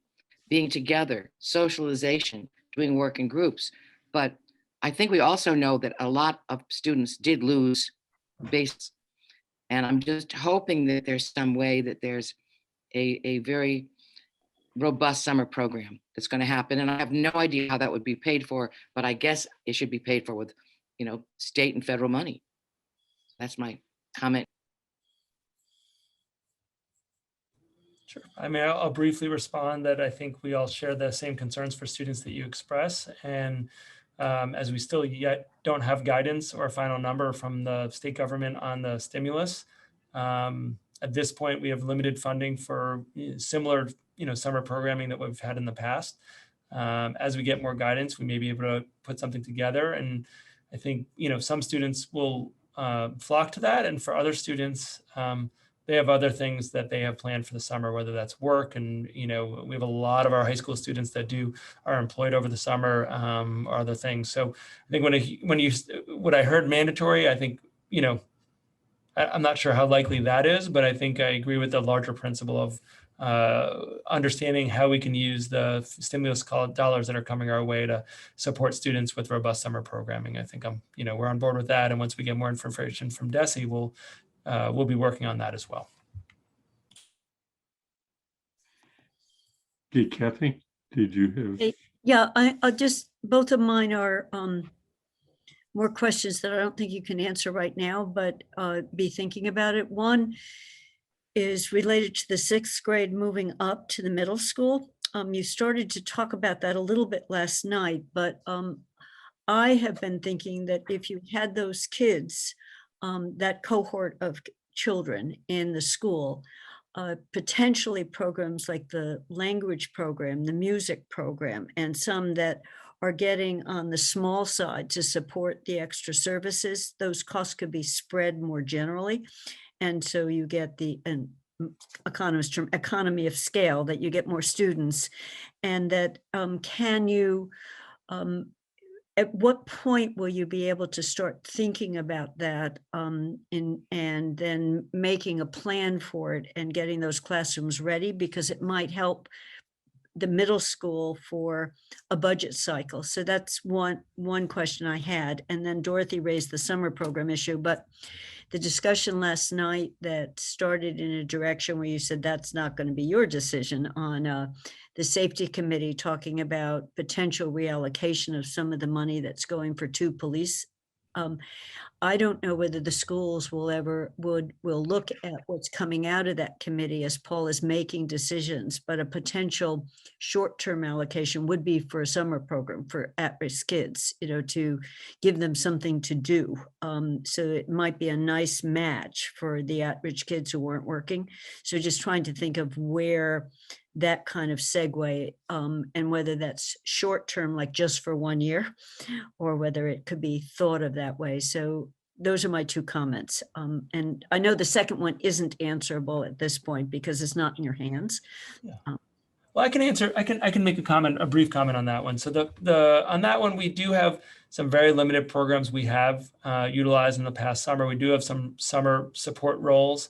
being together, socialization, doing work in groups. But I think we also know that a lot of students did lose basics. And I'm just hoping that there's some way that there's a very robust summer program that's going to happen. And I have no idea how that would be paid for, but I guess it should be paid for with, state and federal money. That's my comment. Sure. I'll briefly respond that I think we all share the same concerns for students that you express. And as we still yet don't have guidance or a final number from the state government on the stimulus, at this point, we have limited funding for similar, summer programming that we've had in the past. As we get more guidance, we may be able to put something together. And I think, some students will flock to that. And for other students, they have other things that they have planned for the summer, whether that's work. And, we have a lot of our high school students that are employed over the summer, or other things. So I think when I heard mandatory, I think, I'm not sure how likely that is, but I think I agree with the larger principle of understanding how we can use the stimulus dollars that are coming our way to support students with robust summer programming. I think we're on board with that. And once we get more information from DESE, we'll be working on that as well. Okay, Kathy, did you have? Yeah, I just, both of mine are more questions that I don't think you can answer right now, but be thinking about it. One is related to the 6th grade moving up to the middle school. You started to talk about that a little bit last night, but I have been thinking that if you had those kids, that cohort of children in the school, potentially programs like the language program, the music program, and some that are getting on the small side to support the extra services, those costs could be spread more generally. And so you get the economist term, economy of scale, that you get more students. And that can you, at what point will you be able to start thinking about that and then making a plan for it and getting those classrooms ready? Because it might help the middle school for a budget cycle. So that's one question I had. And then Dorothy raised the summer program issue, but the discussion last night that started in a direction where you said that's not going to be your decision on the safety committee talking about potential reallocation of some of the money that's going for 2 police. I don't know whether the schools will look at what's coming out of that committee as Paul is making decisions, but a potential short-term allocation would be for a summer program for at-risk kids, to give them something to do. So it might be a nice match for the at-risk kids who weren't working. So just trying to think of where that kind of segue and whether that's short-term, like just for 1 year, or whether it could be thought of that way. So those are my 2 comments. And I know the second one isn't answerable at this point because it's not in your hands. Well, I can answer. I can make a brief comment on that one. So on that one, we do have some very limited programs we have utilized in the past summer. We do have some summer support roles,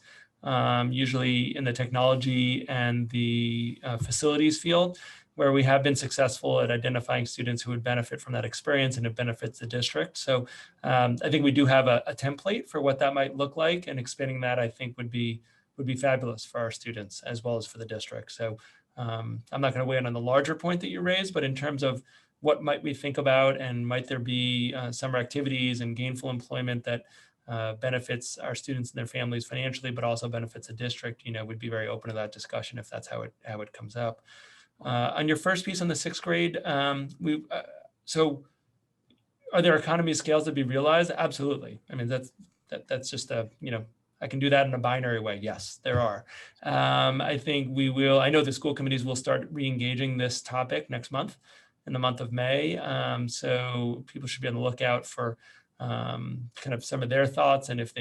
usually in the technology and the facilities field, where we have been successful at identifying students who would benefit from that experience and it benefits the district. So I think we do have a template for what that might look like, and expanding that I think would be fabulous for our students as well as for the district. So I'm not going to weigh in on the larger point that you raised, but in terms of what might we think about, and might there be summer activities and gainful employment that benefits our students and their families financially, but also benefits the district, we'd be very open to that discussion if that's how it comes up. On your first piece on the 6th grade, so are there economy of scales to be realized? Absolutely. I mean, that's just I can do that in a binary way. Yes, there are. I think I know the school committees will start re-engaging this topic next month, in the month of May. So people should be on the lookout for kind of some of their thoughts, and if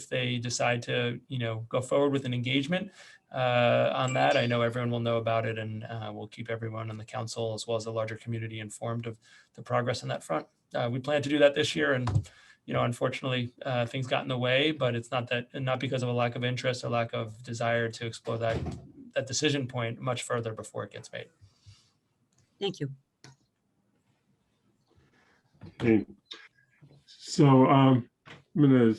they decide to go forward with an engagement on that, I know everyone will know about it, and we'll keep everyone on the council as well as the larger community informed of the progress on that front. We plan to do that this year, and unfortunately, things got in the way, but it's not because of a lack of interest or lack of desire to explore that decision point much further before it gets made. Thank you. Okay. So I'm going to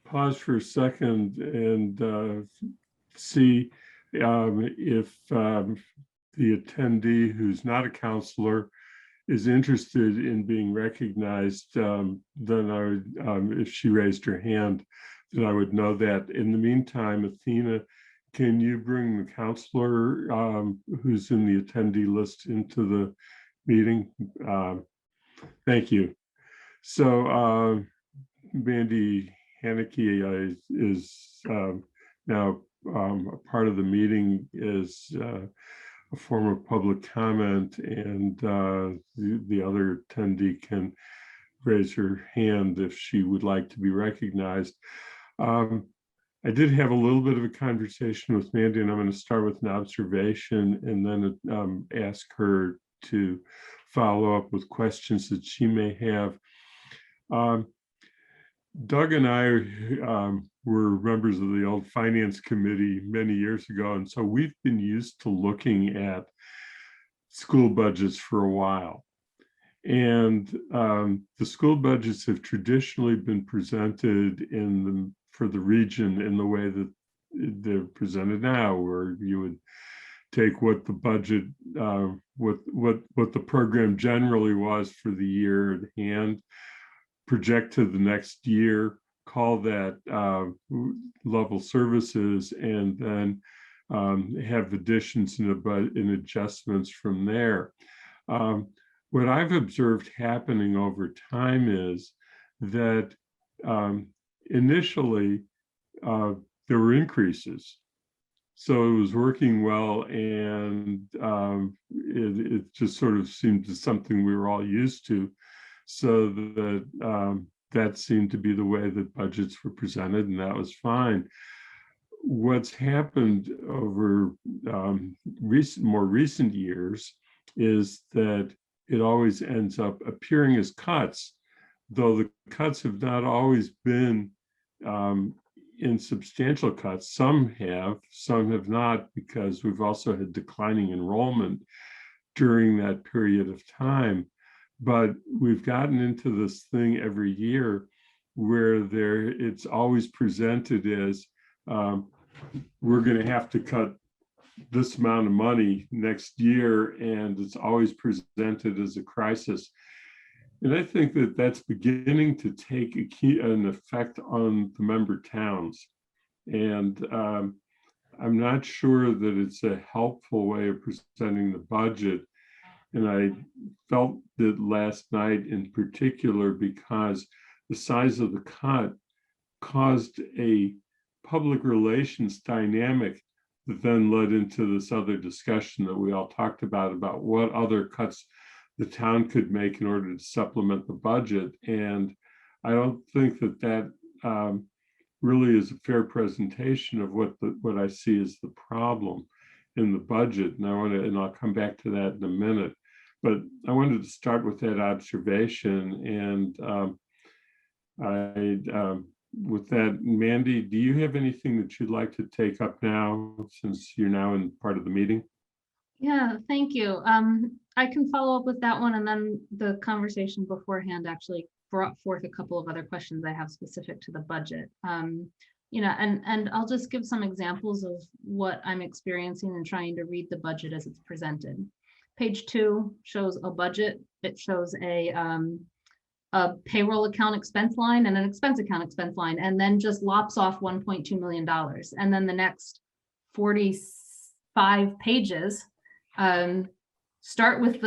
pause for a second and see if the attendee who's not a counselor is interested in being recognized. Then I would, if she raised her hand, then I would know that. In the meantime, Athena, can you bring the counselor who's in the attendee list into the meeting? Thank you. So Mandy Haneke is now a part of the meeting as a form of public comment, and the other attendee can raise her hand if she would like to be recognized. I did have a little bit of a conversation with Mandy, and I'm going to start with an observation and then ask her to follow up with questions that she may have. Doug and I were members of the old finance committee many years ago, and so we've been used to looking at school budgets for a while. And the school budgets have traditionally been presented for the region in the way that they're presented now, where you would take what the budget, what the program generally was for the year at hand, project to the next year, call that level services, and then have additions and adjustments from there. What I've observed happening over time is that initially there were increases So it was working well, and it just sort of seemed to something we were all used to. So that that seemed to be the way that budgets were presented, and that was fine. What's happened over more recent years is that it always ends up appearing as cuts, though the cuts have not always been insubstantial cuts. Some have not, because we've also had declining enrollment during that period of time. But we've gotten into this thing every year where it's always presented as we're going to have to cut this amount of money next year, and it's always presented as a crisis. And I think that that's beginning to take an effect on the member towns. And I'm not sure that it's a helpful way of presenting the budget. And I felt that last night in particular, because the size of the cut caused a public relations dynamic that then led into this other discussion that we all talked about what other cuts the town could make in order to supplement the budget. And I don't think that really is a fair presentation of what I see as the problem in the budget. And I'll come back to that in a minute. But I wanted to start with that observation. And with that, Mandy, do you have anything that you'd like to take up now, since you're now in part of the meeting? Yeah, thank you. I can follow up with that one, and then the conversation beforehand actually brought forth a couple of other questions I have specific to the budget. You know, and I'll just give some examples of what I'm experiencing and trying to read the budget as it's presented. Page 2 shows a budget. It shows a payroll account expense line and an expense account expense line, and then just lops off $1.2 million. And then the next 45 pages start with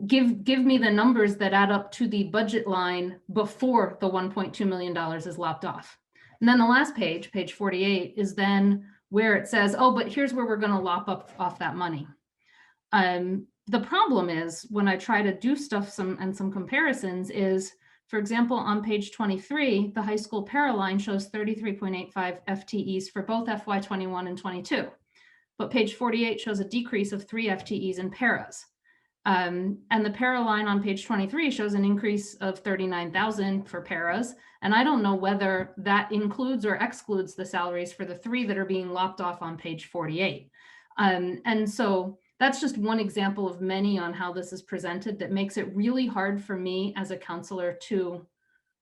give me the numbers that add up to the budget line before the $1.2 million is lopped off. And then the last page, page 48, is then where it says, oh, but here's where we're going to lop off that money. The problem is when I try to do some comparisons is, for example, on page 23, the high school para line shows 33.85 FTEs for both FY21 and 22. But page 48 shows a decrease of 3 FTEs in paras. And the para line on page 23 shows an increase of 39,000 for paras. And I don't know whether that includes or excludes the salaries for the 3 that are being lopped off on page 48. And so that's just one example of many on how this is presented that makes it really hard for me as a counselor to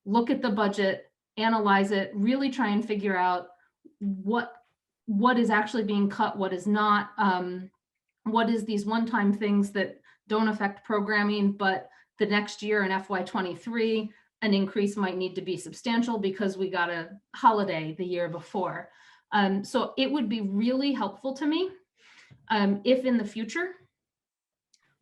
look at the budget, analyze it, really try and figure out what is actually being cut, what is not, what is these one-time things that don't affect programming, but the next year in FY23, an increase might need to be substantial because we got a holiday the year before. So it would be really helpful to me if in the future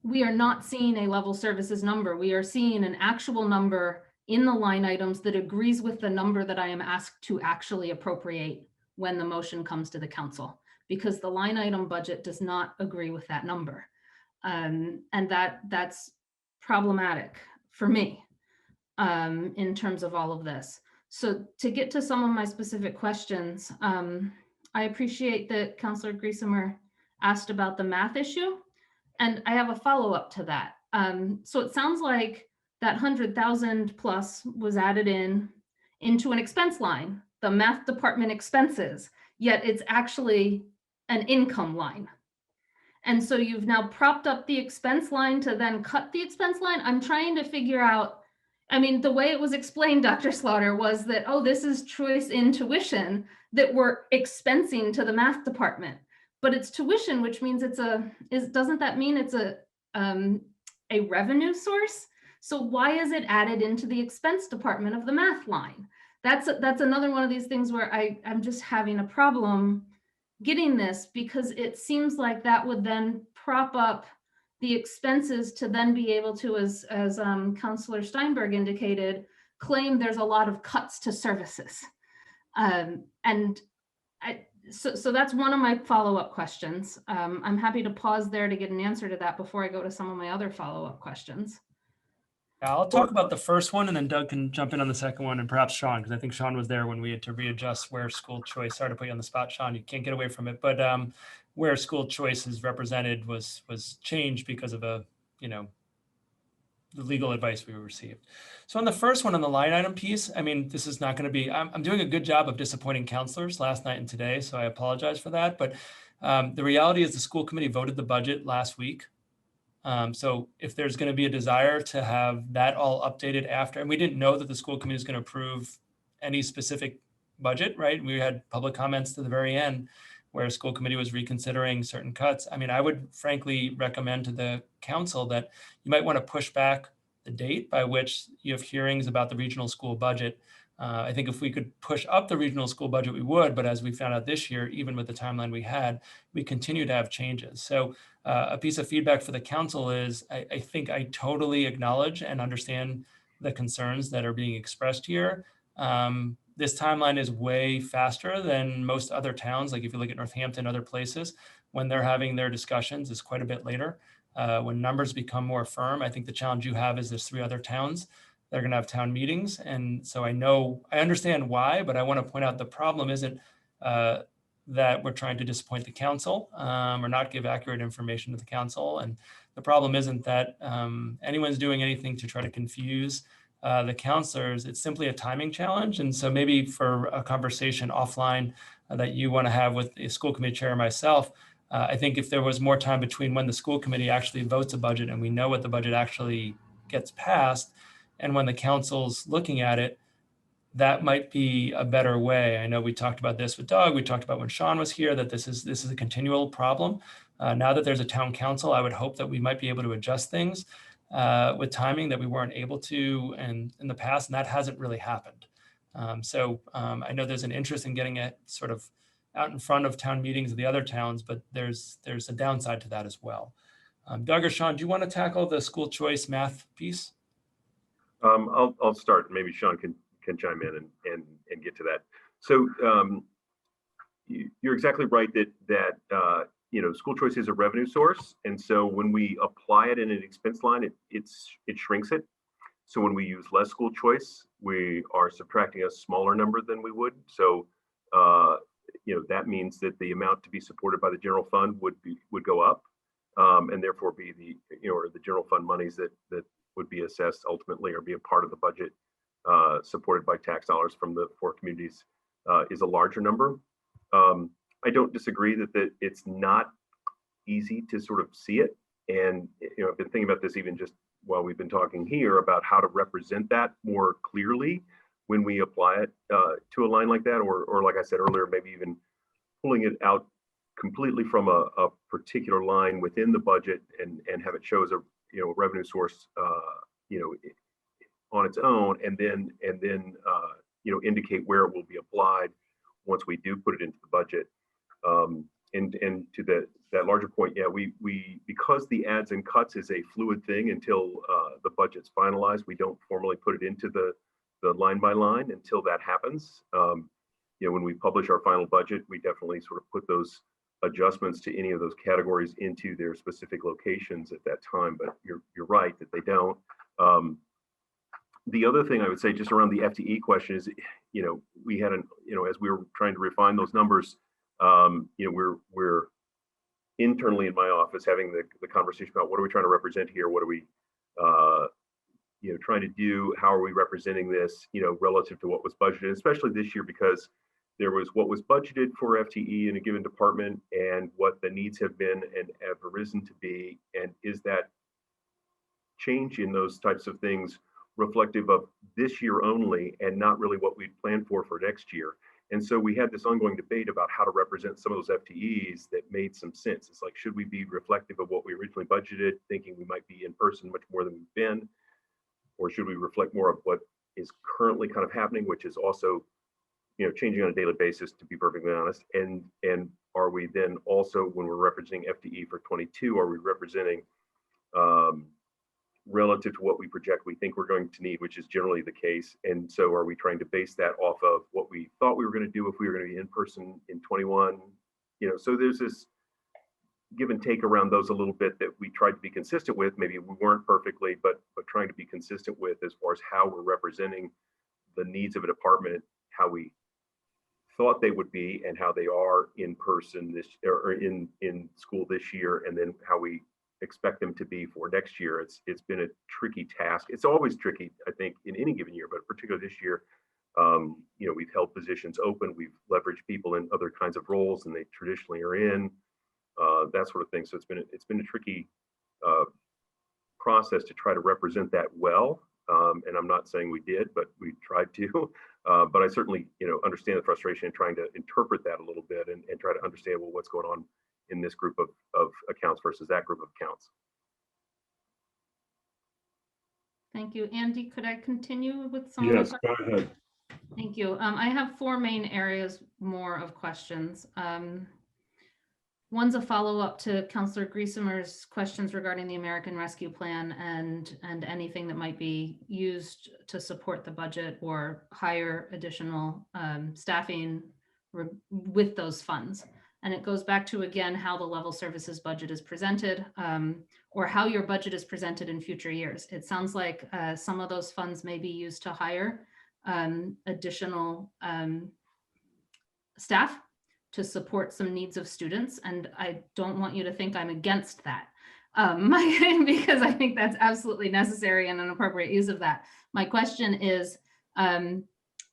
we are not seeing a level services number, we are seeing an actual number in the line items that agrees with the number that I am asked to actually appropriate when the motion comes to the council, because the line item budget does not agree with that number. And that's problematic for me in terms of all of this. So to get to some of my specific questions, I appreciate that Councillor Griesemer asked about the math issue, and I have a follow-up to that. So it sounds like that 100,000 plus was added into an expense line, the math department expenses, yet it's actually an income line. And so you've now propped up the expense line to then cut the expense line. I'm trying to figure out, I mean, the way it was explained, Dr. Slaughter, was that, oh, this is choice in tuition that we're expensing to the math department. But it's tuition, which means doesn't that mean it's a revenue source? So why is it added into the expense department of the math line? That's another one of these things where I'm just having a problem getting this, because it seems like that would then prop up the expenses to then be able to, as Councillor Steinberg indicated, claim there's a lot of cuts to services. And So that's one of my follow-up questions. I'm happy to pause there to get an answer to that before I go to some of my other follow-up questions. Yeah, I'll talk about the first one, and then Doug can jump in on the second one, and perhaps Sean, because I think Sean was there when we had to readjust where school choice. Sorry to put you on the spot, Sean. You can't get away from it, but where school choice is represented was changed because of the legal advice we received. So on the first one, on the line item piece, I mean, this is not going to be. I'm doing a good job of disappointing counselors last night and today, so I apologize for that. But the reality is, the school committee voted the budget last week. So if there's going to be a desire to have that all updated after, and we didn't know that the school committee is going to approve any specific budget, right? We had public comments to the very end where school committee was reconsidering certain cuts. I mean, I would frankly recommend to the council that you might want to push back the date by which you have hearings about the regional school budget. I think if we could push up the regional school budget, we would, but as we found out this year, even with the timeline we had, we continue to have changes. So a piece of feedback for the council is I think I totally acknowledge and understand the concerns that are being expressed here. This timeline is way faster than most other towns. Like if you look at Northampton, other places, when they're having their discussions, is quite a bit later. When numbers become more firm, I think the challenge you have is there's 3 other towns that are going to have town meetings. And so I understand why, but I want to point out the problem isn't that we're trying to disappoint the council or not give accurate information to the council. And the problem isn't that anyone's doing anything to try to confuse the counselors. It's simply a timing challenge. And so maybe for a conversation offline that you want to have with the school committee chair or myself, I think if there was more time between when the school committee actually votes a budget and we know what the budget actually gets passed, and when the council's looking at it, that might be a better way. I know we talked about this with Doug. We talked about when Sean was here that this is a continual problem. Now that there's a town council, I would hope that we might be able to adjust things with timing that we weren't able to in the past, and that hasn't really happened. So I know there's an interest in getting it sort of out in front of town meetings of the other towns, but there's a downside to that as well. Doug or Sean, do you want to tackle the school choice math piece? I'll start. Maybe Sean can chime in and get to that. So you're exactly right that school choice is a revenue source, and so when we apply it in an expense line, it shrinks it. So when we use less school choice, we are subtracting a smaller number than we would. So that means that the amount to be supported by the general fund would go up, and therefore be the general fund monies that would be assessed ultimately or be a part of the budget supported by tax dollars from the 4 communities is a larger number. I don't disagree that it's not easy to sort of see it. And I've been thinking about this even just while we've been talking here about how to represent that more clearly when we apply it to a line like that, or like I said earlier, maybe even pulling it out completely from a particular line within the budget and have it show as a revenue source on its own, and then indicate where it will be applied once we do put it into the budget. And to that larger point, yeah, we because the adds and cuts is a fluid thing until the budget's finalized, we don't formally put it into the line by line until that happens. When we publish our final budget, we definitely sort of put those adjustments to any of those categories into their specific locations at that time. But you're right that they don't. The other thing I would say just around the FTE question is, we had as we were trying to refine those numbers, we're internally in my office having the conversation about what are we trying to represent here? What are we, trying to do? How are we representing this, relative to what was budgeted, especially this year, because there was what was budgeted for FTE in a given department and what the needs have been and have arisen to be. And is that change in those types of things reflective of this year only and not really what we'd planned for next year? And so we had this ongoing debate about how to represent some of those FTEs that made some sense. It's like, should we be reflective of what we originally budgeted, thinking we might be in person much more than we've been? Or should we reflect more of what is currently kind of happening, which is also, changing on a daily basis, to be perfectly honest? And are we then also, when we're representing FTE for 22, are we representing, relative to what we project we think we're going to need, which is generally the case. And so are we trying to base that off of what we thought we were going to do if we were going to be in person in 21? So there's this give and take around those a little bit that we tried to be consistent with. Maybe we weren't perfectly, but trying to be consistent with as far as how we're representing the needs of a department, how we thought they would be and how they are in person or in school this year, and then how we expect them to be for next year. It's been a tricky task. It's always tricky, I think, in any given year, but particularly this year. We've held positions open, we've leveraged people in other kinds of roles than they traditionally are in, that sort of thing. So it's been a tricky process to try to represent that well. And I'm not saying we did, but we tried to. But I certainly, understand the frustration in trying to interpret that a little bit and try to understand, well, what's going on in this group of accounts versus that group of accounts. Thank you. Andy, could I continue with some of Yes, the go ahead. Thank you. I have 4 main areas more of questions. One's a follow-up to Councillor Griesemer's questions regarding the American Rescue Plan and anything that might be used to support the budget or hire additional staffing with those funds. And it goes back to, again, how the level services budget is presented or how your budget is presented in future years. It sounds like some of those funds may be used to hire additional staff to support some needs of students. And I don't want you to think I'm against that because I think that's absolutely necessary and an appropriate use of that. My question is,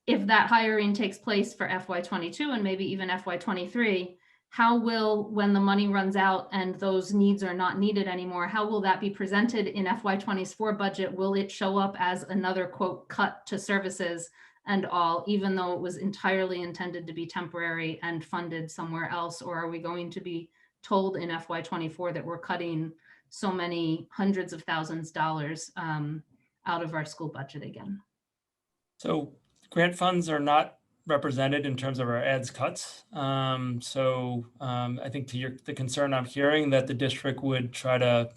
if that hiring takes place for FY22 and maybe even FY23, how will, when the money runs out and those needs are not needed anymore, how will that be presented in FY24 budget? Will it show up as another, quote, cut to services and all, even though it was entirely intended to be temporary and funded somewhere else? Or are we going to be told in FY24 that we're cutting so many hundreds of thousands of dollars out of our school budget again? So grant funds are not represented in terms of our ads cuts. I think to the concern I'm hearing that the district would try to,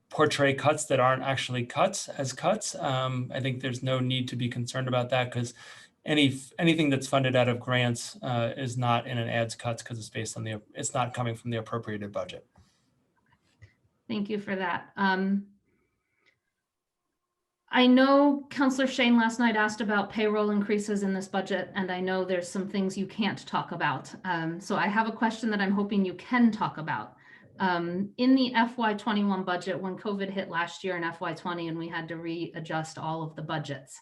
portray cuts that aren't actually cuts as cuts. I think there's no need to be concerned about that because anything that's funded out of grants is not in an ads cuts because it's based on it's not coming from the appropriated budget. Thank you for that. I know Councillor Shane last night asked about payroll increases in this budget, and I know there's some things you can't talk about. So I have a question that I'm hoping you can talk about. In the FY21 budget, when COVID hit last year in FY20 and we had to readjust all of the budgets,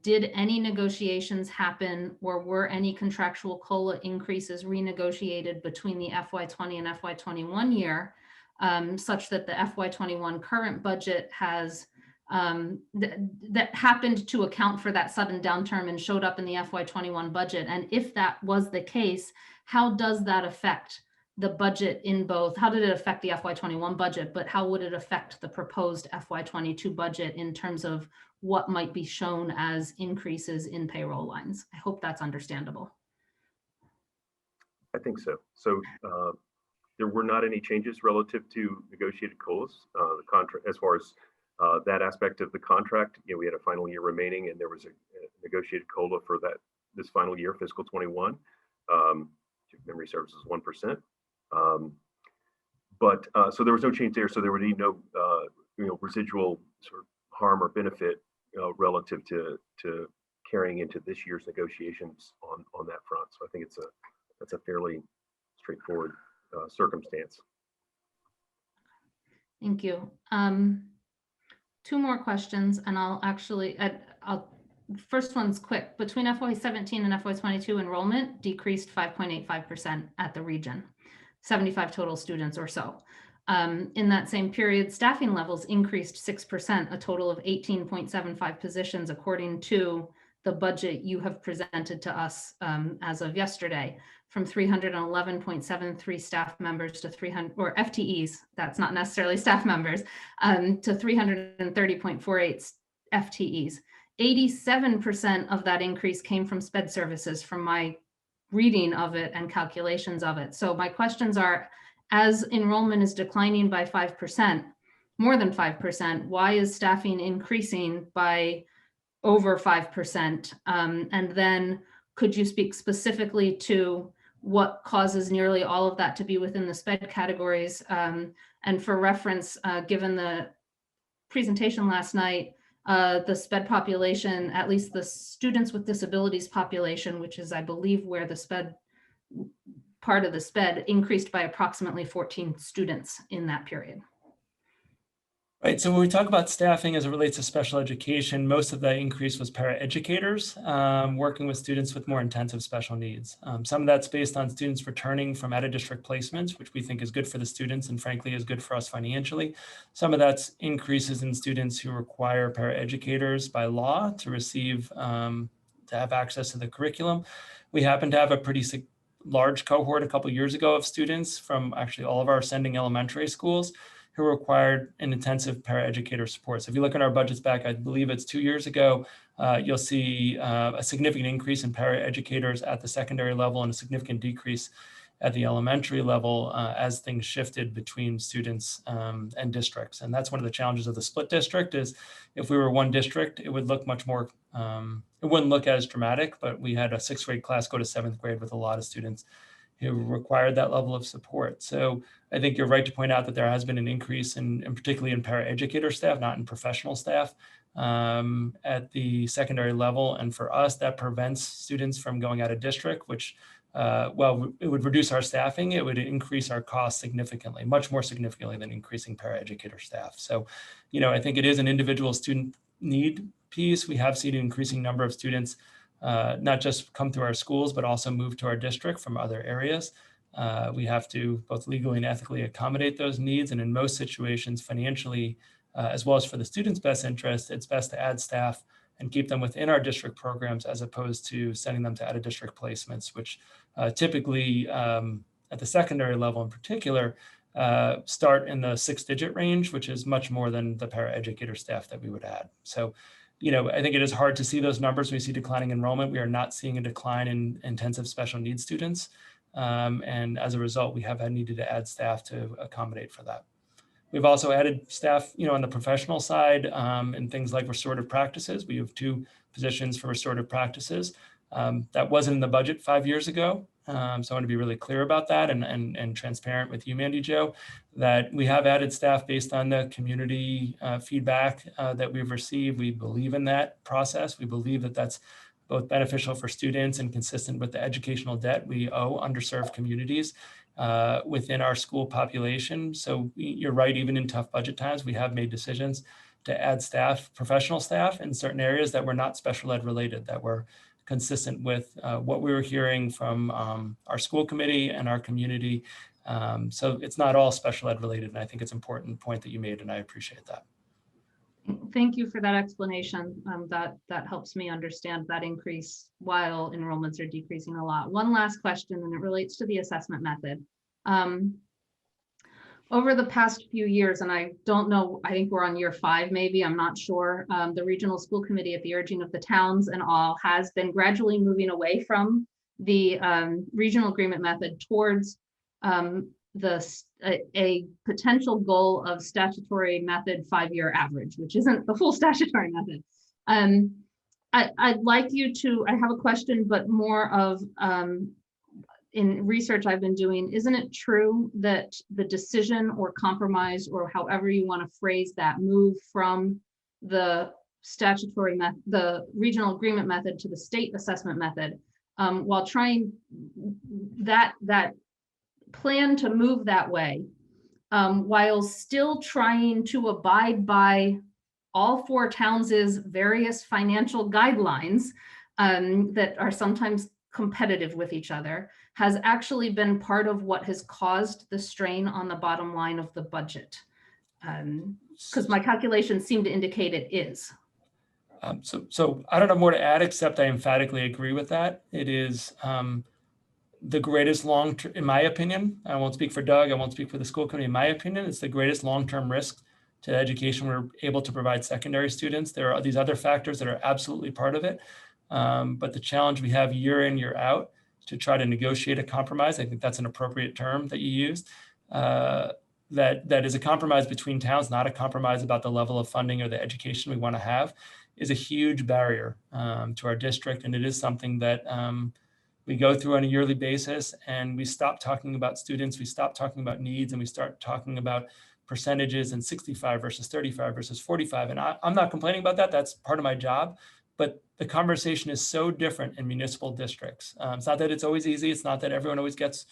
did any negotiations happen or were any contractual COLA increases renegotiated between the FY20 and FY21 year such that the FY21 current budget has that happened to account for that sudden downturn and showed up in the FY21 budget? And if that was the case, how does that affect the budget in both? How did it affect the FY21 budget, but how would it affect the proposed FY22 budget in terms of what might be shown as increases in payroll lines? I hope that's understandable. I think so. So there were not any changes relative to negotiated COLAs. The contract, as far as that aspect of the contract, we had a final year remaining, and there was a negotiated COLA for this final year, fiscal 21. If memory serves as 1%. So there was no change there. So there would be no residual sort of harm or benefit relative to carrying into this year's negotiations on that front. So I think that's a fairly straightforward circumstance. Thank you. 2 more questions, and first one's quick. Between FY17 and FY22, enrollment decreased 5.85% at the region, 75 total students or so. In that same period, staffing levels increased 6%, a total of 18.75 positions, according to the budget you have presented to us as of yesterday, from 311.73 staff members to 300, or FTEs, that's not necessarily staff members, to 330.48 FTEs. 87% of that increase came from SPED services from my reading of it and calculations of it. So my questions are, as enrollment is declining by 5%, more than 5%, why is staffing increasing by over 5%? And then could you speak specifically to what causes nearly all of that to be within the SPED categories? And for reference, given the presentation last night, the SPED population, at least the students with disabilities population, which is, I believe, where the SPED part of the SPED increased by approximately 14 students in that period. Right, so when we talk about staffing as it relates to special education, most of that increase was paraeducators working with students with more intensive special needs. Some of that's based on students returning from out-of-district placements, which we think is good for the students and frankly is good for us financially. Some of that's increases in students who require paraeducators by law to receive, to have access to the curriculum. We happen to have a pretty large cohort a couple of years ago of students from actually all of our ascending elementary schools who required an intensive paraeducator support. So if you look at our budgets back, I believe it's 2 years ago, you'll see a significant increase in paraeducators at the secondary level and a significant decrease at the elementary level as things shifted between students and districts. And that's one of the challenges of the split district is if we were one district, it would look much more, it wouldn't look as dramatic, but we had a 6th grade class go to 7th grade with a lot of students who required that level of support. So I think you're right to point out that there has been an increase in particularly in paraeducator staff, not in professional staff at the secondary level. And for us, that prevents students from going out of district, which, well, it would reduce our staffing. It would increase our costs significantly, much more significantly than increasing paraeducator staff. So, you know, I think it is an individual student need piece. We have seen an increasing number of students not just come through our schools, but also move to our district from other areas. We have to both legally and ethically accommodate those needs. And in most situations, financially, as well as for the students' best interest, it's best to add staff and keep them within our district programs as opposed to sending them to out-of-district placements, which typically at the secondary level in particular, start in the 6-digit range, which is much more than the paraeducator staff that we would add. So, you know, I think it is hard to see those numbers. We see declining enrollment. We are not seeing a decline in intensive special needs students. And as a result, we have needed to add staff to accommodate for that. We've also added staff, you know, on the professional side and things like restorative practices. We have 2 positions for restorative practices. That wasn't in the budget 5 years ago. So I want to be really clear about that and transparent with you, Mandy Jo, that we have added staff based on the community feedback that we've received. We believe in that process. We believe that that's both beneficial for students and consistent with the educational debt we owe underserved communities within our school population. So you're right, even in tough budget times, we have made decisions to add staff, professional staff in certain areas that were not special ed related, that were consistent with what we were hearing from our school committee and our community. So it's not all special ed related. And I think it's an important point that you made, and I appreciate that. Thank you for that explanation. That helps me understand that increase while enrollments are decreasing a lot. One last question, and it relates to the assessment method. Over the past few years, and I don't know, I think we're on year 5, maybe, I'm not sure. The regional school committee at the urging of the towns and all has been gradually moving away from the regional agreement method towards a potential goal of statutory method 5-year average, which isn't the full statutory method. I'd like you to, I have a question, but more of, in research I've been doing, isn't it true that the decision or compromise, or however you want to phrase that, move from the statutory method, the regional agreement method, to the state assessment method, while trying that plan to move that way, while still trying to abide by all 4 towns' various financial guidelines that are sometimes competitive with each other, has actually been part of what has caused the strain on the bottom line of the budget? Because my calculations seem to indicate it is. So I don't have more to add, except I emphatically agree with that. It is the greatest long-term, in my opinion, I won't speak for Doug, I won't speak for the school committee, in my opinion, it's the greatest long-term risk to the education we're able to provide secondary students. There are these other factors that are absolutely part of it. But the challenge we have year in, year out, to try to negotiate a compromise, I think that's an appropriate term that you used, that is a compromise between towns, not a compromise about the level of funding or the education we want to have, is a huge barrier to our district. And it is something that we go through on a yearly basis, and we stop talking about students, we stop talking about needs, and we start talking about percentages and 65 versus 35 versus 45. And I'm not complaining about that. That's part of my job. But the conversation is so different in municipal districts. It's not that it's always easy. It's not that everyone always gets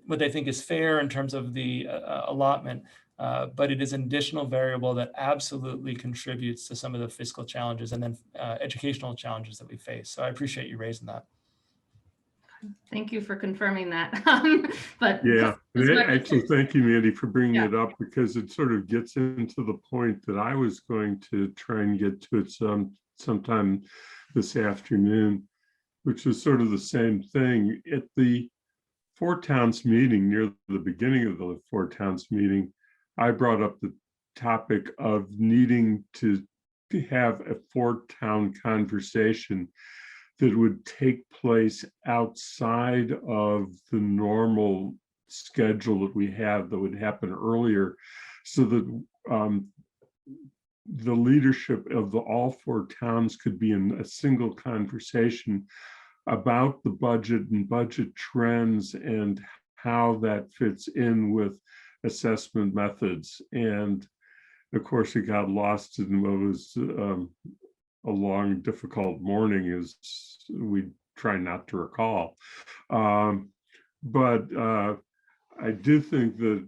what they think is fair in terms of the allotment, but it is an additional variable that absolutely contributes to some of the fiscal challenges and then educational challenges that we face. So I appreciate you raising that. Thank you for confirming that. But yeah, actually, thank you, Mandy, for bringing Yeah. it up, because it sort of gets into the point that I was going to try and get to it sometime this afternoon, which is sort of the same thing. At the Four Towns meeting, near the beginning of the Four Towns meeting, I brought up the topic of needing to have a four-town conversation that would take place outside of the normal schedule that we have, that would happen earlier, so that the leadership of all four towns could be in a single conversation about the budget and budget trends and how that fits in with assessment methods. And of course, it got lost in what was a long, difficult morning, as we try not to recall. But I do think that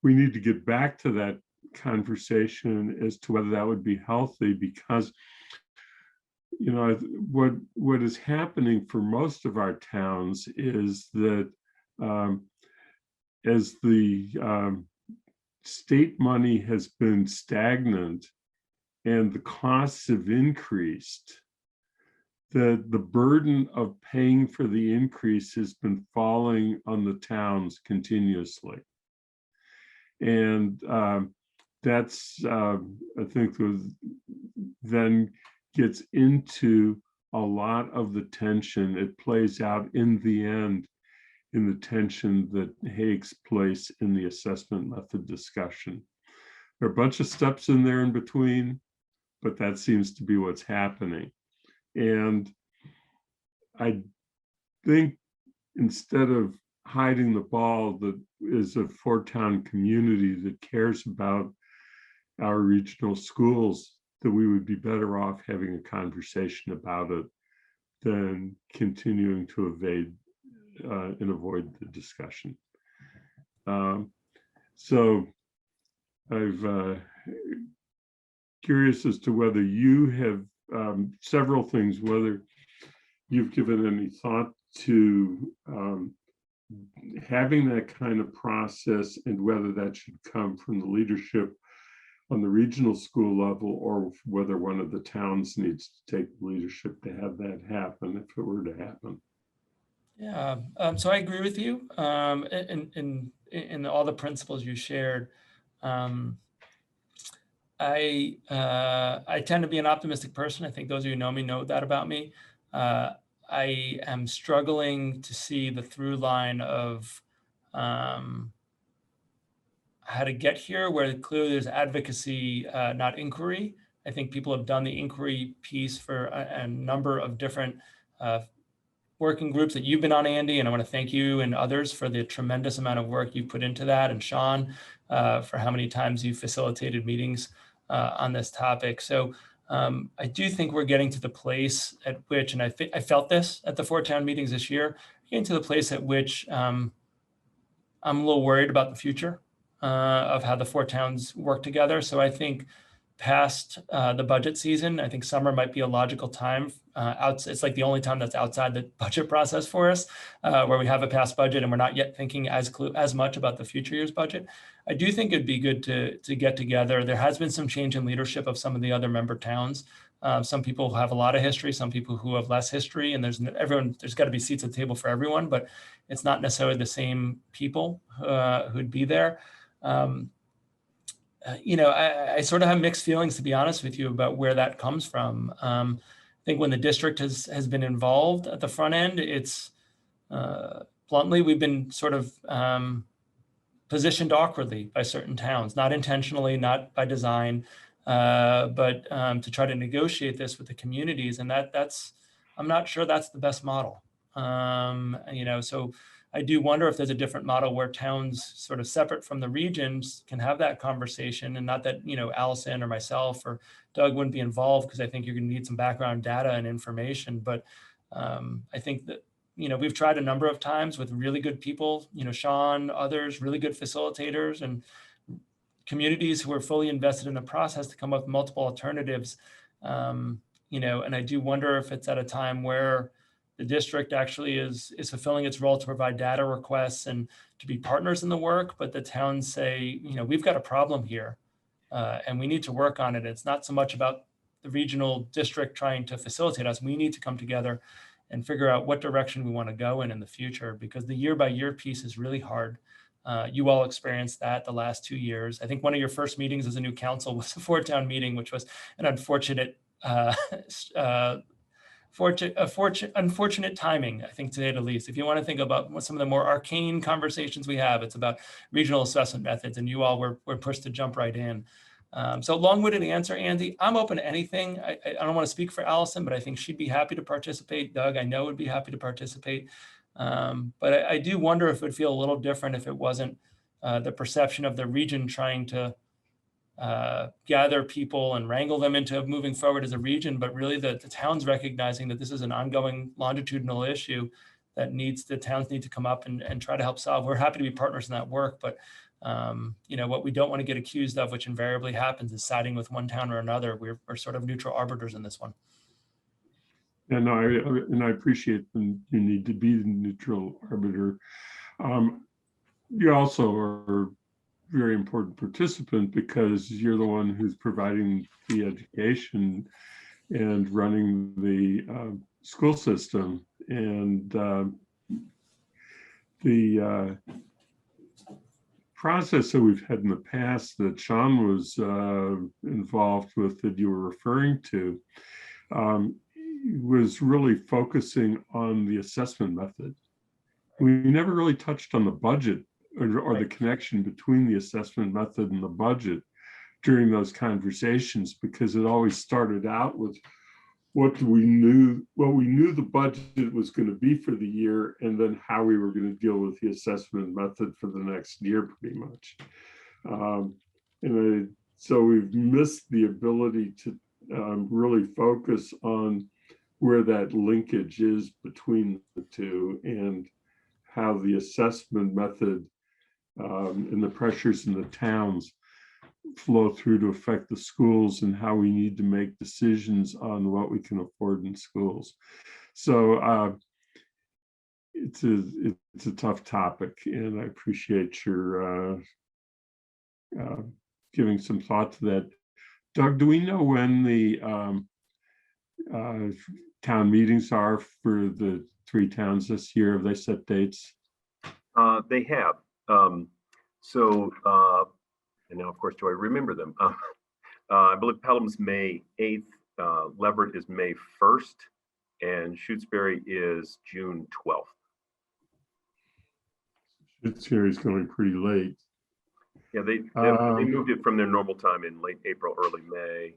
we need to get back to that conversation as to whether that would be healthy, because you know what is happening for most of our towns is that as the state money has been stagnant and the costs have increased, that the burden of paying for the increase has been falling on the towns continuously. And that's, I think, then gets into a lot of the tension. It plays out in the end in the tension that takes place in the assessment method discussion. There are a bunch of steps in there in between, but that seems to be what's happening. And I think instead of hiding the ball, that is a four-town community that cares about our regional schools, that we would be better off having a conversation about it than continuing to evade and avoid the discussion. So I've curious as to whether you have several things, whether you've given any thought to having that kind of process, and whether that should come from the leadership on the regional school level, or whether one of the towns needs to take leadership to have that happen, if it were to happen. Yeah, so I agree with you in all the principles you shared. I tend to be an optimistic person. I think those of you who know me know that about me. I am struggling to see the through line of how to get here, where clearly there's advocacy, not inquiry. I think people have done the inquiry piece for a number of different working groups that you've been on, Andy, and I want to thank you and others for the tremendous amount of work you put into that, and Sean, for how many times you facilitated meetings on this topic. So I do think we're getting to the place at which, and I felt this at the four-town meetings this year, getting to the place at which I'm a little worried about the future of how the four towns work together. So I think past the budget season, I think summer might be a logical time. It's like the only time that's outside the budget process for us, where we have a past budget and we're not yet thinking as much about the future year's budget. I do think it'd be good to get together. There has been some change in leadership of some of the other member towns. Some people who have a lot of history, some people who have less history, and there's got to be seats at the table for everyone, but it's not necessarily the same people who'd be there. You know, I sort of have mixed feelings, to be honest with you, about where that comes from. I think when the district has been involved at the front end, it's bluntly, we've been sort of positioned awkwardly by certain towns, not intentionally, not by design, but to try to negotiate this with the communities. And I'm not sure that's the best model. So I do wonder if there's a different model where towns sort of separate from the regions can have that conversation, and not that, Allison or myself or Doug wouldn't be involved, because I think you're going to need some background data and information. But I think that, we've tried a number of times with really good people, Sean, others, really good facilitators and communities who are fully invested in the process to come up with multiple alternatives. And I do wonder if it's at a time where the district actually is fulfilling its role to provide data requests and to be partners in the work, but the towns say, we've got a problem here and we need to work on it. It's not so much about the regional district trying to facilitate us. We need to come together and figure out what direction we want to go in the future, because the year by year piece is really hard. You all experienced that the last 2 years. I think one of your first meetings as a new council was a 4-town meeting, which was an unfortunate unfortunate timing, I think, to say the least. If you want to think about what some of the more arcane conversations we have, it's about regional assessment methods, and you all were pushed to jump right in. So long-winded answer, Andy. I'm open to anything. I don't want to speak for Allison, but I think she'd be happy to participate. Doug, I know, would be happy to participate. But I do wonder if it would feel a little different if it wasn't the perception of the region trying to gather people and wrangle them into moving forward as a region, but really the towns recognizing that this is an ongoing longitudinal issue that the towns need to come up and try to help solve. We're happy to be partners in that work, but what we don't want to get accused of, which invariably happens, is siding with one town or another. We're sort of neutral arbiters in this one. And I appreciate you need to be the neutral arbiter. You also are a very important participant, because you're the one who's providing the education and running the school system. And the process that we've had in the past that Sean was involved with, that you were referring to, was really focusing on the assessment method. We never really touched on the budget or the connection between the assessment method and the budget during those conversations, because it always started out with what we knew the budget was going to be for the year, and then how we were going to deal with the assessment method for the next year, pretty much. So we've missed the ability to really focus on where that linkage is between the two, and how the assessment method and the pressures in the towns flow through to affect the schools, and how we need to make decisions on what we can afford in schools. So it's a tough topic, and I appreciate your giving some thought to that. Doug, do we know when the town meetings are for the 3 towns this year? Have they set dates? They have. And now, of course, do I remember them? I believe Pelham's May 8th, Leverett is May 1st, and Shutesbury is June 12th. Shutesbury is going pretty late. Yeah, they moved it from their normal time in late April, early May.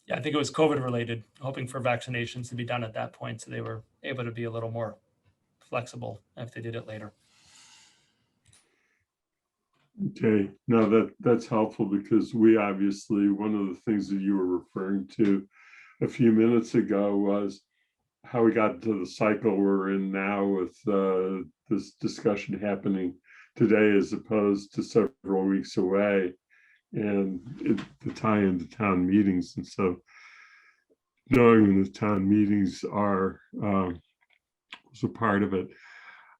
Yeah, I think it was COVID related, hoping for vaccinations to be done at that point, so they were able to be a little more flexible if they did it later. Okay, no, that's helpful, because we obviously, one of the things that you were referring to a few minutes ago was how we got to the cycle we're in now, with this discussion happening today as opposed to several weeks away, and the tie into town meetings. And so knowing when the town meetings are was a part of it.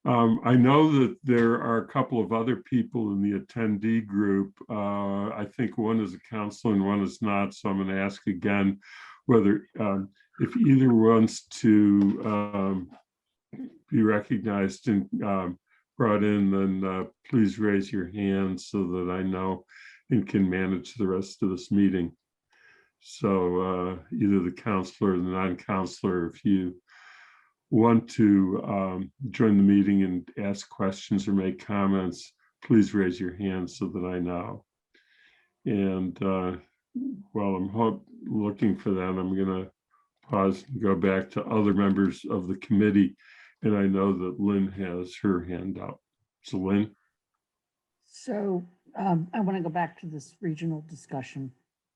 I know that there are a couple of other people in the attendee group. I think one is a counselor and one is not. So I'm going to ask again whether if either wants to be recognized and brought in, then please raise your hand so that I know and can manage the rest of this meeting. So either the counselor or the non-counselor, if you want to join the meeting and ask questions or make comments, please raise your hand so that I know. And while I'm looking for that, I'm going to pause and go back to other members of the committee. And I know that Lynn has her hand up. So Lynn? So I want to go back to this regional discussion.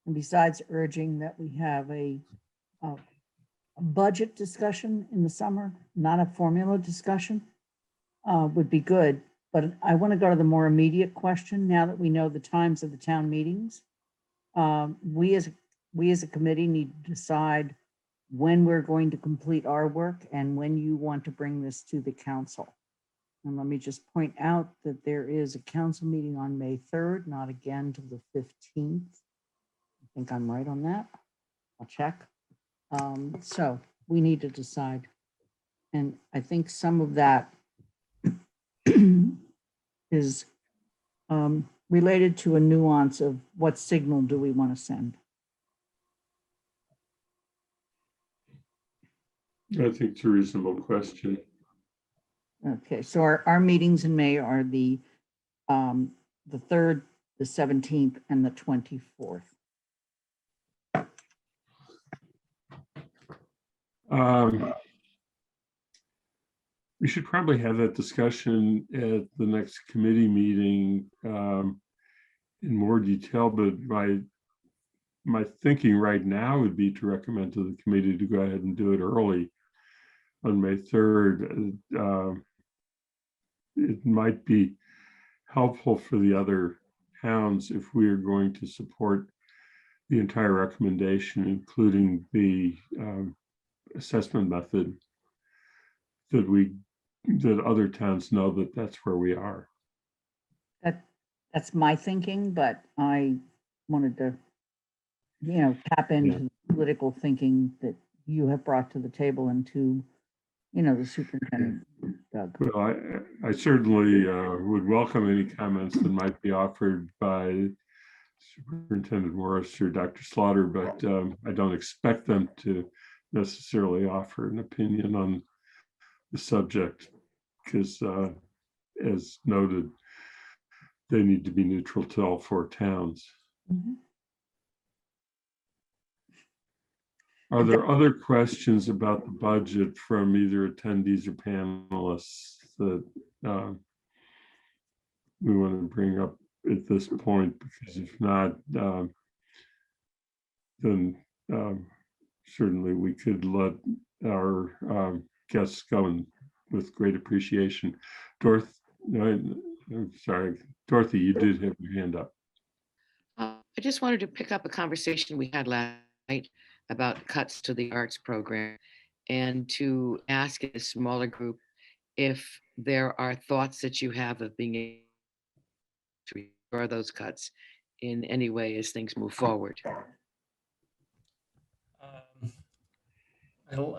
And besides urging that we have a budget discussion in the summer, not a formula discussion, would be good. But I want to go to the more immediate question now that we know the times of the town meetings. We as a committee need to decide when we're going to complete our work and when you want to bring this to the council. And let me just point out that there is a council meeting on May 3rd, not again till the 15th. I think I'm right on that. I'll check. So we need to decide. And I think some of that is related to a nuance of what signal do we want to send. I think it's a reasonable question. Okay, so our meetings in May are the 3rd, the 17th, and the 24th. We should probably have that discussion at the next committee meeting in more detail, but my thinking right now would be to recommend to the committee to go ahead and do it early on May 3rd. It might be helpful for the other towns if we are going to support the entire recommendation, including the assessment method, that other towns know that that's where we are. That's my thinking, but I wanted to, tap into the political thinking that you have brought to the table and to, the superintendent, Doug. Well, I certainly would welcome any comments that might be offered by Superintendent Morris or Dr. Slaughter, but I don't expect them to necessarily offer an opinion on the subject because, as noted, they need to be neutral to all 4 towns. Mm-hmm. Are there other questions about the budget from either attendees or panelists that we want to bring up at this point? Because if not, then certainly we could let our guests go in with great appreciation. Dorothy, I'm sorry, Dorothy, you did have your hand up. I just wanted to pick up a conversation we had last night about cuts to the arts program and to ask a smaller group if there are thoughts that you have of being able to restore those cuts in any way as things move forward.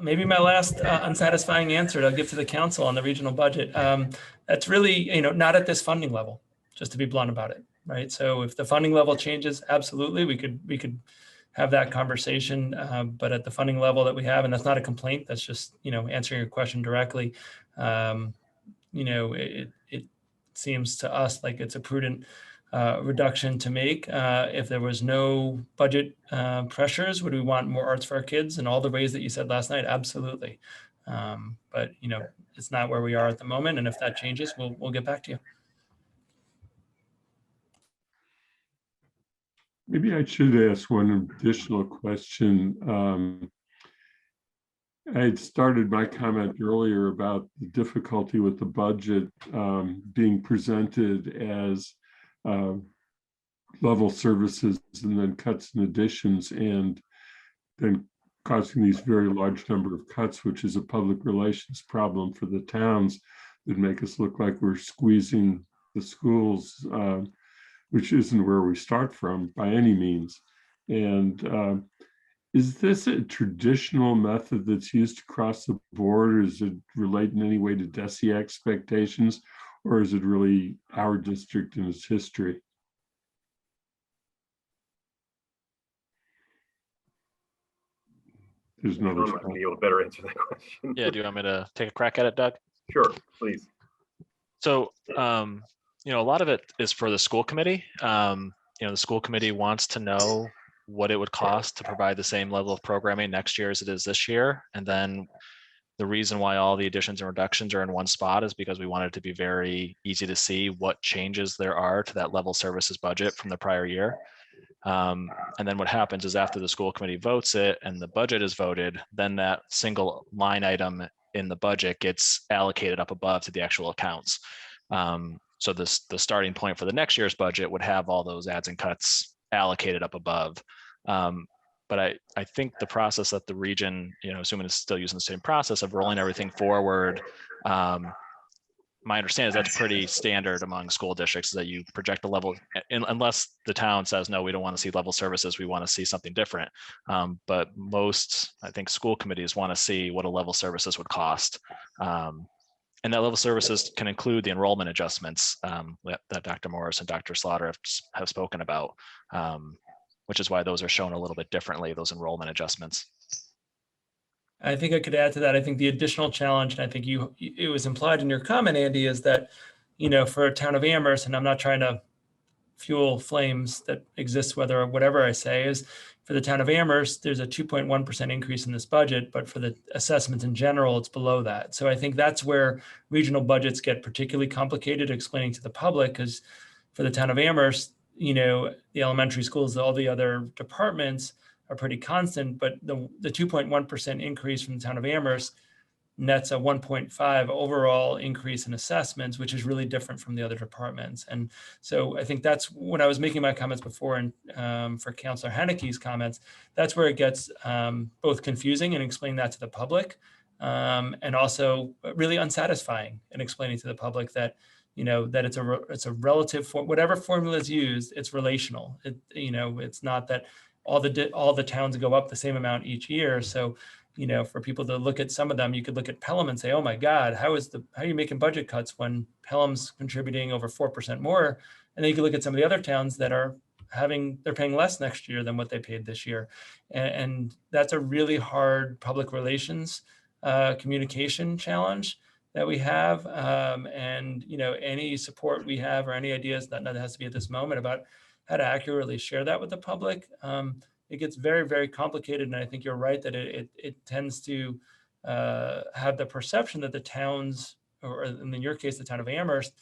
Maybe my last unsatisfying answer to give to the council on the regional budget. That's really, not at this funding level, just to be blunt about it, right? So if the funding level changes, absolutely, we could have that conversation. But at the funding level that we have, and that's not a complaint, that's just, answering your question directly. It seems to us like it's a prudent reduction to make. If there was no budget pressures, would we want more arts for our kids in all the ways that you said last night? Absolutely. But it's not where we are at the moment. And if that changes, we'll get back to you. Maybe I should ask one additional question. I had started my comment earlier about the difficulty with the budget being presented as level services and then cuts and additions, and then causing these very large number of cuts, which is a public relations problem for the towns that make us look like we're squeezing the schools, which isn't where we start from by any means. And is this a traditional method that's used across the board, or does it relate in any way to DESE expectations, or is it really our district and its history? there's no Sean might response. be able to better answer that question. Yeah, do you want me to take a crack at it, Doug? Sure, please. So, you know, a lot of it is for the school committee. You know, the school committee wants to know what it would cost to provide the same level of programming next year as it is this year. And then the reason why all the additions and reductions are in one spot is because we want it to be very easy to see what changes there are to that level services budget from the prior year. And then what happens is after the school committee votes it and the budget is voted, then that single line item in the budget gets allocated up above to the actual accounts. So the starting point for the next year's budget would have all those adds and cuts allocated up above. But I think the process that the region, you know, assuming it's still using the same process of rolling everything forward, my understanding is that's pretty standard among school districts, that you project the level, unless the town says, no, we don't want to see level services, we want to see something different. But most, I think, school committees want to see what a level services would cost. And that level services can include the enrollment adjustments that Dr. Morris and Dr. Slaughter have spoken about, which is why those are shown a little bit differently, those enrollment adjustments. I think I could add to that. I think the additional challenge, and I think it was implied in your comment, Andy, is that, you know, for a town of Amherst, and I'm not trying to fuel flames that exist, whatever I say, is for the town of Amherst, there's a 2.1% increase in this budget, but for the assessments in general, it's below that. So I think that's where regional budgets get particularly complicated explaining to the public, because for the town of Amherst, you know, the elementary schools, all the other departments are pretty constant, but the 2.1% increase from the town of Amherst nets a 1.5 overall increase in assessments, which is really different from the other departments. And so I think that's when I was making my comments before, and for Councillor Haneke's comments, that's where it gets both confusing and explaining that to the public, and also really unsatisfying in explaining to the public that, you know, that it's a relative, whatever formula is used, it's relational. You know, it's not that all the towns go up the same amount each year. So, you know, for people to look at some of them, you could look at Pelham and say, oh my God, how are you making budget cuts when Pelham's contributing over 4% more? And then you can look at some of the other towns that they're paying less next year than what they paid this year. And that's a really hard public relations communication challenge that we have. And, you know, any support we have or any ideas, that has to be at this moment, about how to accurately share that with the public. It gets very, very complicated. And I think you're right that it tends to have the perception that the towns, or in your case, the town of Amherst,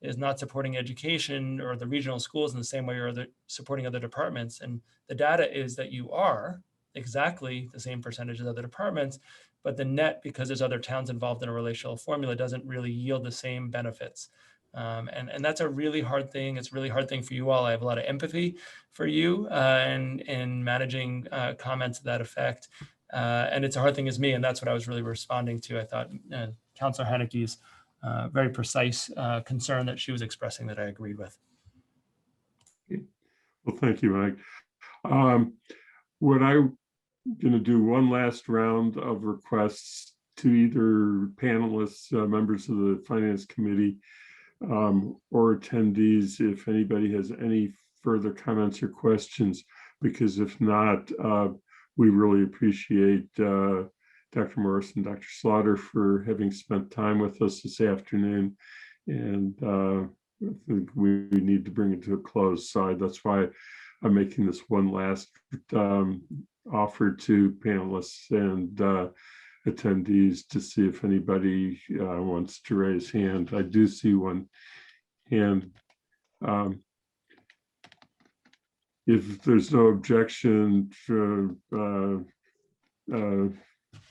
is not supporting education or the regional schools in the same way you're supporting other departments. And the data is that you are exactly the same percentage as other departments, but the net, because there's other towns involved in a relational formula, doesn't really yield the same benefits. And that's a really hard thing. It's a really hard thing for you all. I have a lot of empathy for you and managing comments to that effect. And it's a hard thing as me. And that's what I was really responding to. I thought Councillor Haneke's very precise concern that she was expressing that I agreed with. Well, thank you, Mike. What I'm going to do one last round of requests to either panelists, members of the Finance Committee, or attendees, if anybody has any further comments or questions, because if not, we really appreciate Dr. Morris and Dr. Slaughter for having spent time with us this afternoon. And I think we need to bring it to a close. So that's why I'm making this one last offer to panelists and attendees to see if anybody wants to raise hand. I do see one hand. If there's no objection to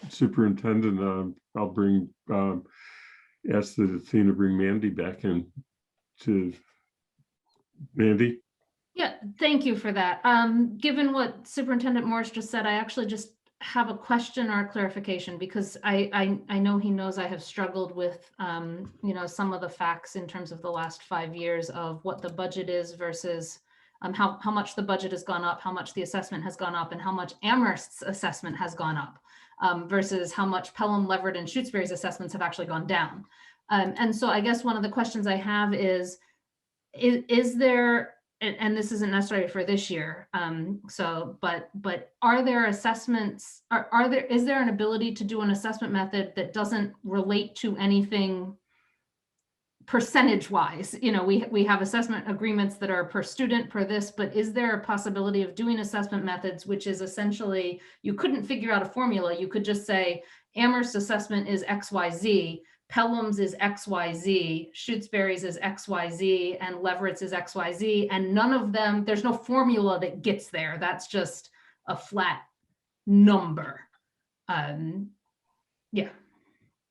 Superintendent, I'll ask the Athena bring Mandy back in. To Mandy. Yeah, thank you for that. Given what Superintendent Morris just said, I actually just have a question or a clarification, because I know he knows I have struggled with you know, some of the facts in terms of the last 5 years of what the budget is versus how much the budget has gone up, how much the assessment has gone up, and how much Amherst's assessment has gone up versus how much Pelham, Leverett, and Shutesbury's assessments have actually gone down. And so I guess one of the questions I have is there and this isn't necessarily for this year. But are there assessments, is there an ability to do an assessment method that doesn't relate to anything percentage wise? You know, we have assessment agreements that are per student per this, but is there a possibility of doing assessment methods, which is essentially, you couldn't figure out a formula. You could just say Amherst assessment is XYZ, Pelham's is XYZ, Shutesbury's is XYZ, and Leverett's is XYZ, and none of them, there's no formula that gets there. That's just a flat number. Yeah.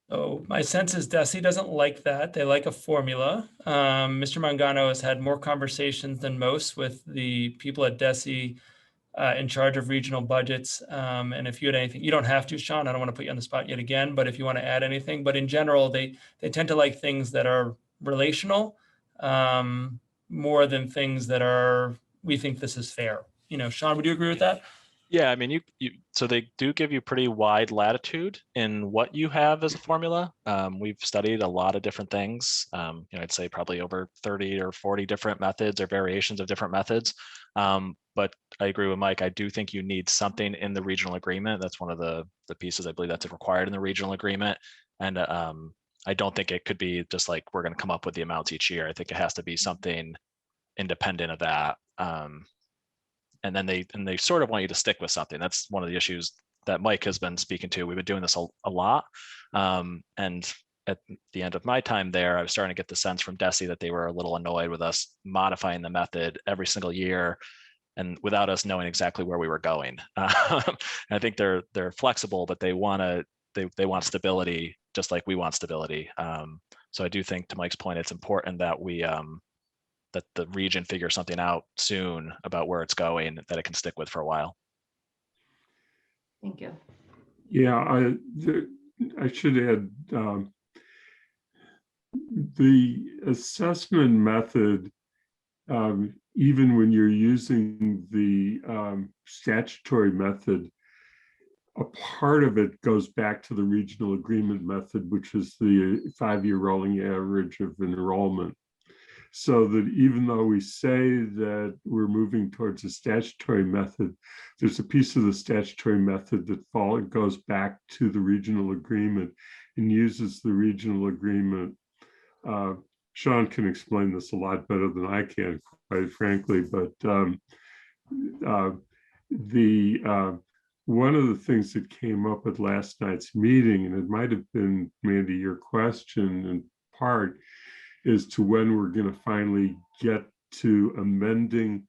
Oh, my sense is DESE doesn't like that. They like a formula. Mr. Mangano has had more conversations than most with the people at DESE in charge of regional budgets. And if you had anything, you don't have to, Sean, I don't want to put you on the spot yet again, but if you want to add anything, but in general, they tend to like things that are relational more than things that are, we think this is fair. You know, Sean, would you agree with that? Yeah, I mean, so they do give you pretty wide latitude in what you have as a formula. We've studied a lot of different things. I'd say probably over 30 or 40 different methods or variations of different methods. But I agree with Mike. I do think you need something in the regional agreement. That's one of the pieces I believe that's required in the regional agreement. And I don't think it could be just like, we're going to come up with the amounts each year. I think it has to be something independent of that. And then they sort of want you to stick with something. That's one of the issues that Mike has been speaking to. We've been doing this a lot. And at the end of my time there, I was starting to get the sense from DESE that they were a little annoyed with us modifying the method every single year and without us knowing exactly where we were going. I think they're flexible, but they want stability just like we want stability. So I do think, to Mike's point, it's important that that the region figures something out soon about where it's going that it can stick with for a while. Thank you. Yeah, I should add, the assessment method, even when you're using the statutory method, a part of it goes back to the regional agreement method, which is the 5-year rolling average of enrollment. So that even though we say that we're moving towards a statutory method, there's a piece of the statutory method that goes back to the regional agreement and uses the regional agreement. Sean can explain this a lot better than I can, quite frankly, but one of the things that came up at last night's meeting, and it might have been, Mandy, your question in part, as to when we're going to finally get to amending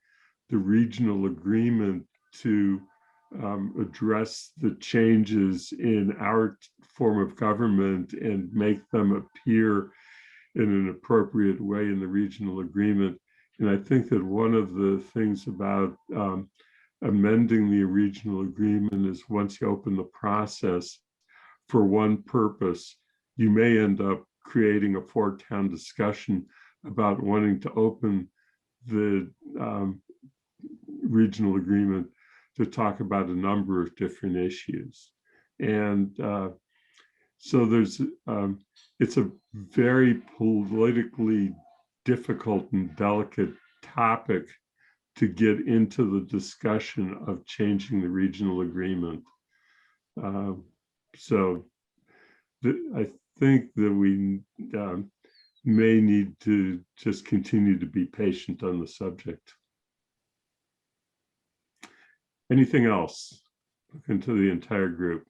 the regional agreement to address the changes in our form of government and make them appear in an appropriate way in the regional agreement. And I think that one of the things about amending the regional agreement is, once you open the process for one purpose, you may end up creating a four-town discussion about wanting to open the regional agreement to talk about a number of different issues. And so it's a very politically difficult and delicate topic to get into the discussion of changing the regional agreement. I think that we may need to just continue to be patient on the subject. Anything else? Look into the entire group.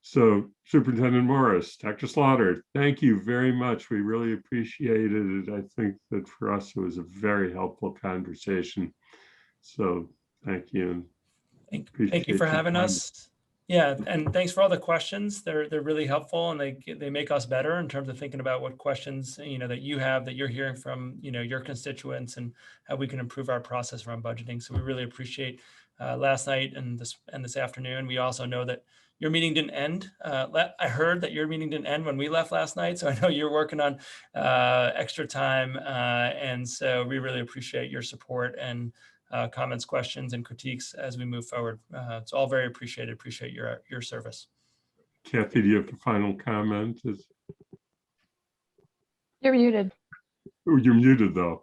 So Superintendent Morris, Dr. Slaughter, thank you very much. We really appreciated it. I think that for us, it was a very helpful conversation. So thank you. Thank you for having us. Yeah, and thanks for all the questions. They're really helpful, and they make us better in terms of thinking about what questions that you have, that you're hearing from your constituents, and how we can improve our process around budgeting. So we really appreciate last night and this afternoon. We also know that your meeting didn't end. I heard that your meeting didn't end when we left last night, so I know you're working on extra time, and so we really appreciate your support and comments, questions, and critiques as we move forward. It's all very appreciated. Appreciate your service. Kathy, do you have a final comment? You're muted. Oh, you're muted though.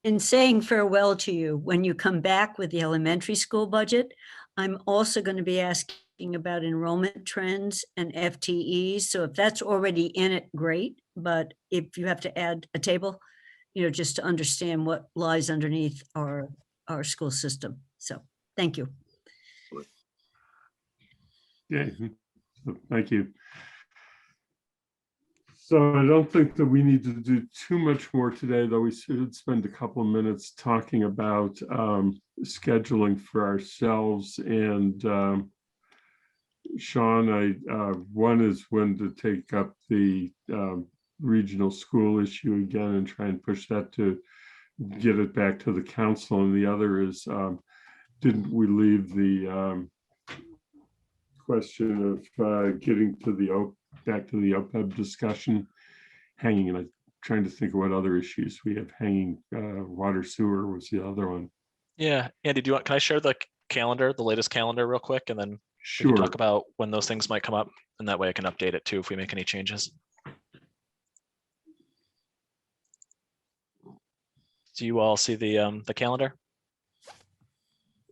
in saying farewell to you, when you come back with the elementary school budget, I'm also going to be asking about enrollment trends and FTEs. So if that's already in it, great. But if you have to add a table, just to understand what lies underneath our school system. So thank you. Yeah, so thank you. So I don't think that we need to do too much more today, though we should spend a couple of minutes talking about scheduling for ourselves. And Sean, one is when to take up the regional school issue again and try and push that to get it back to the council. And the other is, didn't we leave the question of getting to the back to the OPEB discussion hanging? And I'm trying to think of what other issues we have hanging. Water sewer was the other one. Yeah, Andy, can I share the calendar, the latest calendar real quick, and then we Sure. can talk about when those things might come up, and that way I can update it too if we make any changes. Do you all see the calendar?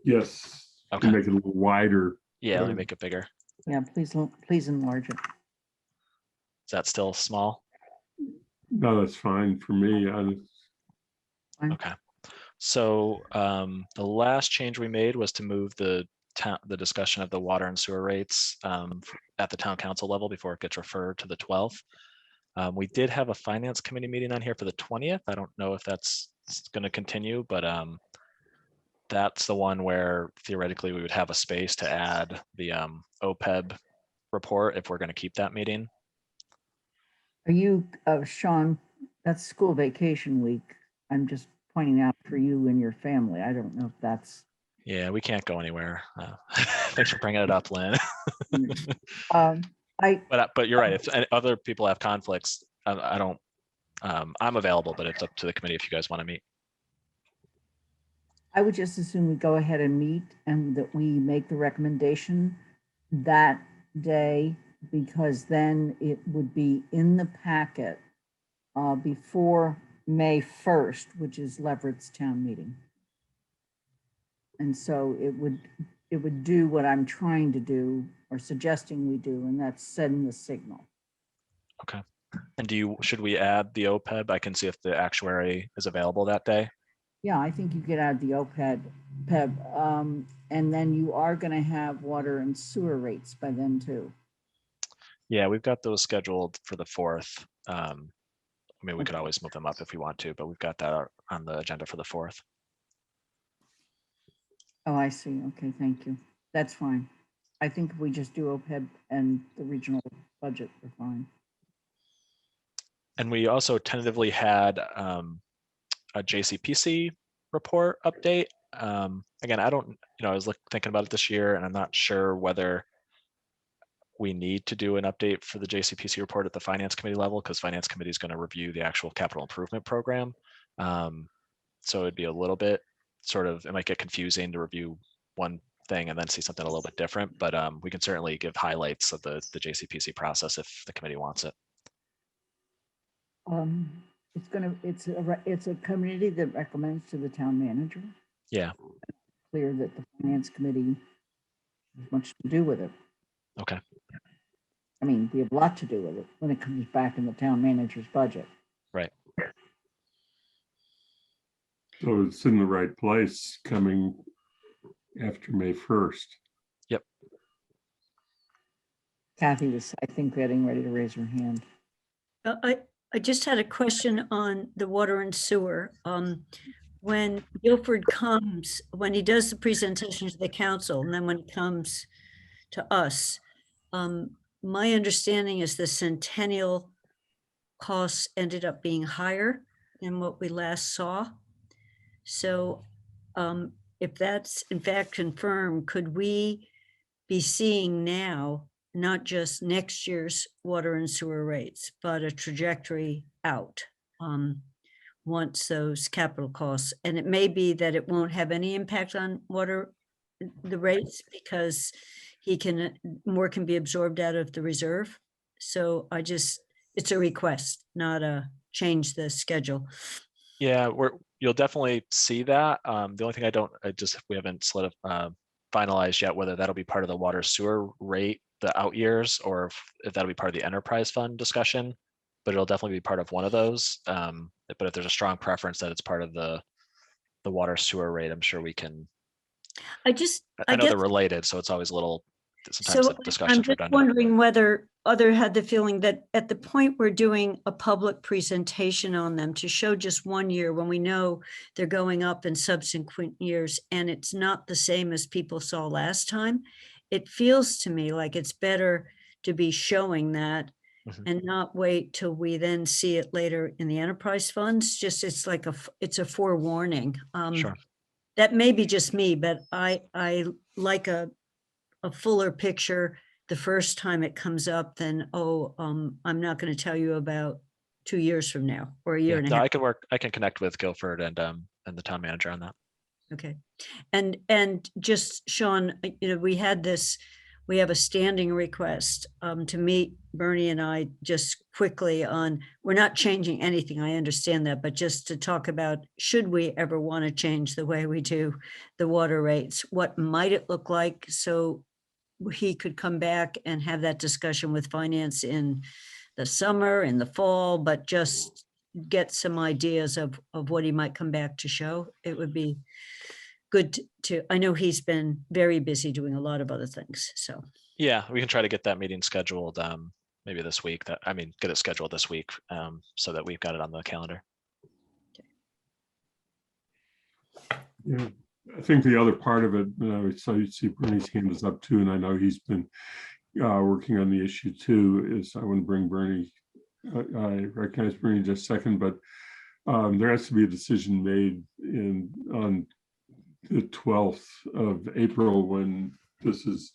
Yes. Okay. Make it a little wider. Yeah, let me make it bigger. Yeah, please enlarge it. Is that still small? No, that's fine for me. Okay. So the last change we made was to move the discussion of the water and sewer rates at the town council level before it gets referred to the 12th. We did have a finance committee meeting on here for the 20th. I don't know if that's going to continue, but that's the one where theoretically we would have a space to add the OPEB report if we're going to keep that meeting. Are you, Sean, that's school vacation week. I'm just pointing out for you and your family. I don't know if that's. Yeah, we can't go anywhere. Thanks for bringing it up, Lynn. But you're right. If other people have conflicts, I don't. I'm available, but it's up to the committee if you guys want to meet. I would just assume we go ahead and meet and that we make the recommendation that day, because then it would be in the packet before May 1st, which is Leverett's town meeting. And so it would do what I'm trying to do or suggesting we do, and that's send the signal. Okay. And should we add the OPEB? I can see if the actuary is available that day. Yeah, I think you could add the OPEB, and then you are going to have water and sewer rates by then too. Yeah, we've got those scheduled for the 4th. I mean, we could always move them up if we want to, but we've got that on the agenda for the 4th. Oh, I see. Okay, thank you. That's fine. I think if we just do OPEB and the regional budget, we're fine. And we also tentatively had a JCPC report update. Again, I don't, I was thinking about it this year, and I'm not sure whether we need to do an update for the JCPC report at the finance committee level, because finance committee is going to review the actual capital improvement program. So it'd be a little bit it might get confusing to review one thing and then see something a little bit different, but we can certainly give highlights of the JCPC process if the committee wants it. It's a committee that recommends to the town manager. Yeah. Clear that the finance committee has much to do with it. Okay. I mean, we have a lot to do with it when it comes back in the town manager's budget. Right. So it's in the right place coming after May 1st. Yep. Kathy was, I think, getting ready to raise her hand. I just had a question on the water and sewer. When Guilford comes, when he does the presentation to the council, and then when he comes to us, my understanding is the Centennial costs ended up being higher than what we last saw. So if that's in fact confirmed, could we be seeing now not just next year's water and sewer rates, but a trajectory out once those capital costs, and it may be that it won't have any impact on the rates because more can be absorbed out of the reserve. So it's a request, not a change the schedule. Yeah, you'll definitely see that. The only thing we haven't finalized yet whether that'll be part of the water sewer rate, the out years, or if that'll be part of the enterprise fund discussion. But it'll definitely be part of one of those. But if there's a strong preference that it's part of the water sewer rate, I'm sure we can. I know guess, they're related, so it's always a little. Sometimes so the I'm discussion's just redundant. wondering whether other had the feeling that at the point we're doing a public presentation on them to show just 1 year when we know they're going up in subsequent years and it's not the same as people saw last time, it feels to me like it's better to be showing that and not wait till we then see it later in the enterprise funds. Just it's like it's a forewarning. Sure. That may be just me, but I like a fuller picture the first time it comes up than, I'm not going to tell you about 2 years from now or a year and a No, half. I can connect with Guilford and the town manager on that. Okay. And just Sean, we have a standing request to meet Bernie and I just quickly on, we're not changing anything. I understand that, but just to talk about, should we ever want to change the way we do the water rates? What might it look like? So he could come back and have that discussion with finance in the summer, in the fall, but just get some ideas of what he might come back to show. It would be good I know he's been very busy doing a lot of other things, so. Yeah, we can try to get that meeting scheduled maybe this week. Get it scheduled this week so that we've got it on the calendar. Yeah, I think the other part of it, so you see Bernie's hand is up too, and I know he's been working on the issue too, is I want to bring Bernie, I recognize Bernie in just a second, but there has to be a decision made on the 12th of April when this is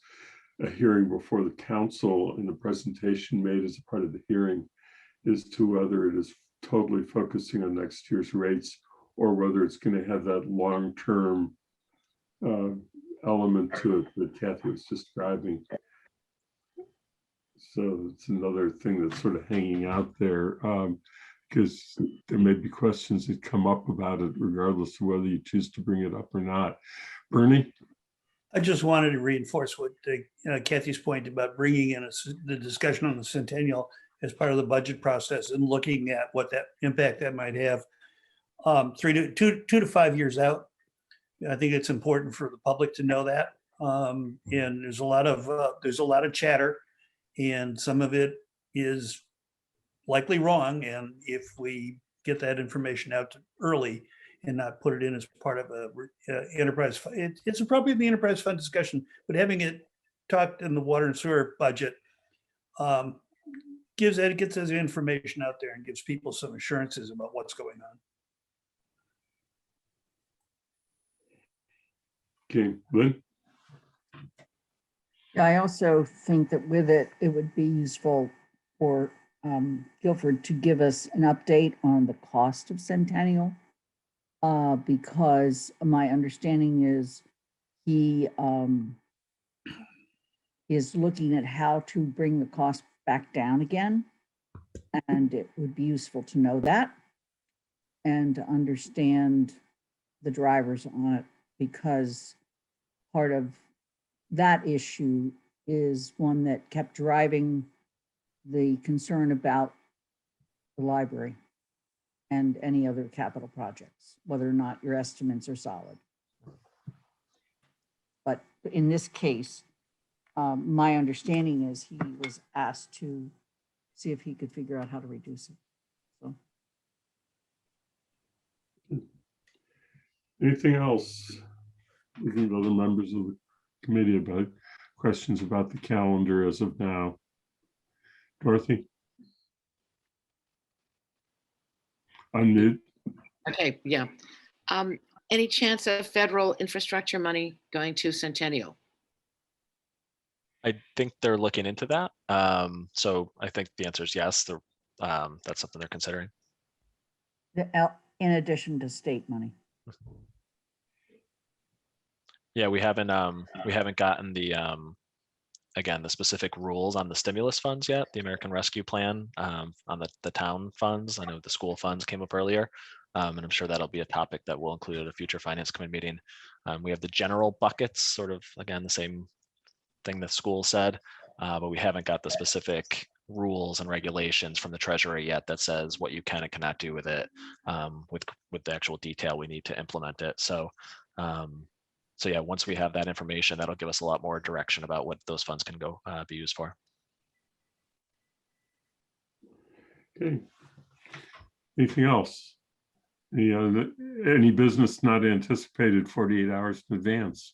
a hearing before the council, and the presentation made as a part of the hearing as to whether it is totally focusing on next year's rates or whether it's going to have that long-term element to it that Kathy was describing. So it's another thing that's sort of hanging out there because there may be questions that come up about it regardless of whether you choose to bring it up or not. Bernie? I just wanted to reinforce what Kathy's point about bringing in the discussion on the centennial as part of the budget process and looking at what that impact that might have 2 to 5 years out. I think it's important for the public to know that. And there's a lot of chatter, and some of it is likely wrong. And if we get that information out early and not put it in as part of a enterprise, it's appropriate in the enterprise fund discussion, but having it talked in the water and sewer budget gets us information out there and gives people some assurances about what's going on. Okay, Lynn? I also think that with it, it would be useful for Guilford to give us an update on the cost of Centennial, because my understanding is he is looking at how to bring the cost back down again. And it would be useful to know that and to understand the drivers on it, because part of that issue is one that kept driving the concern about the library and any other capital projects, whether or not your estimates are solid. But in this case, my understanding is he was asked to see if he could figure out how to reduce it. So. Anything else? Looking at other members of the committee about questions about the calendar as of now. Dorothy? Unmute. Okay, yeah. Any chance of federal infrastructure money going to Centennial? I think they're looking into that. So I think the answer is yes. That's something they're considering. In addition to state money. Yeah, we haven't gotten the again, the specific rules on the stimulus funds yet, the American Rescue Plan on the town funds. I know the school funds came up earlier. And I'm sure that'll be a topic that we'll include at a future finance committee meeting. We have the general buckets, sort of, again, the same thing that school said, but we haven't got the specific rules and regulations from the treasurer yet that says what you can and cannot do with it, with the actual detail we need to implement it. So yeah, once we have that information, that'll give us a lot more direction about what those funds can go be used for. Okay. Anything else? Any business not anticipated 48 hours in advance?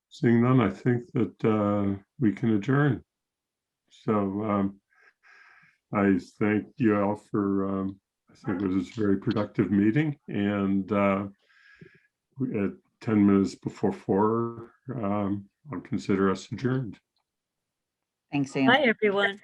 Seeing none, I think that we can adjourn. So I thank you all for, I think it was a very productive meeting, and at 10 minutes before 4, I'll consider us adjourned. Thanks, Sam. Bye, everyone.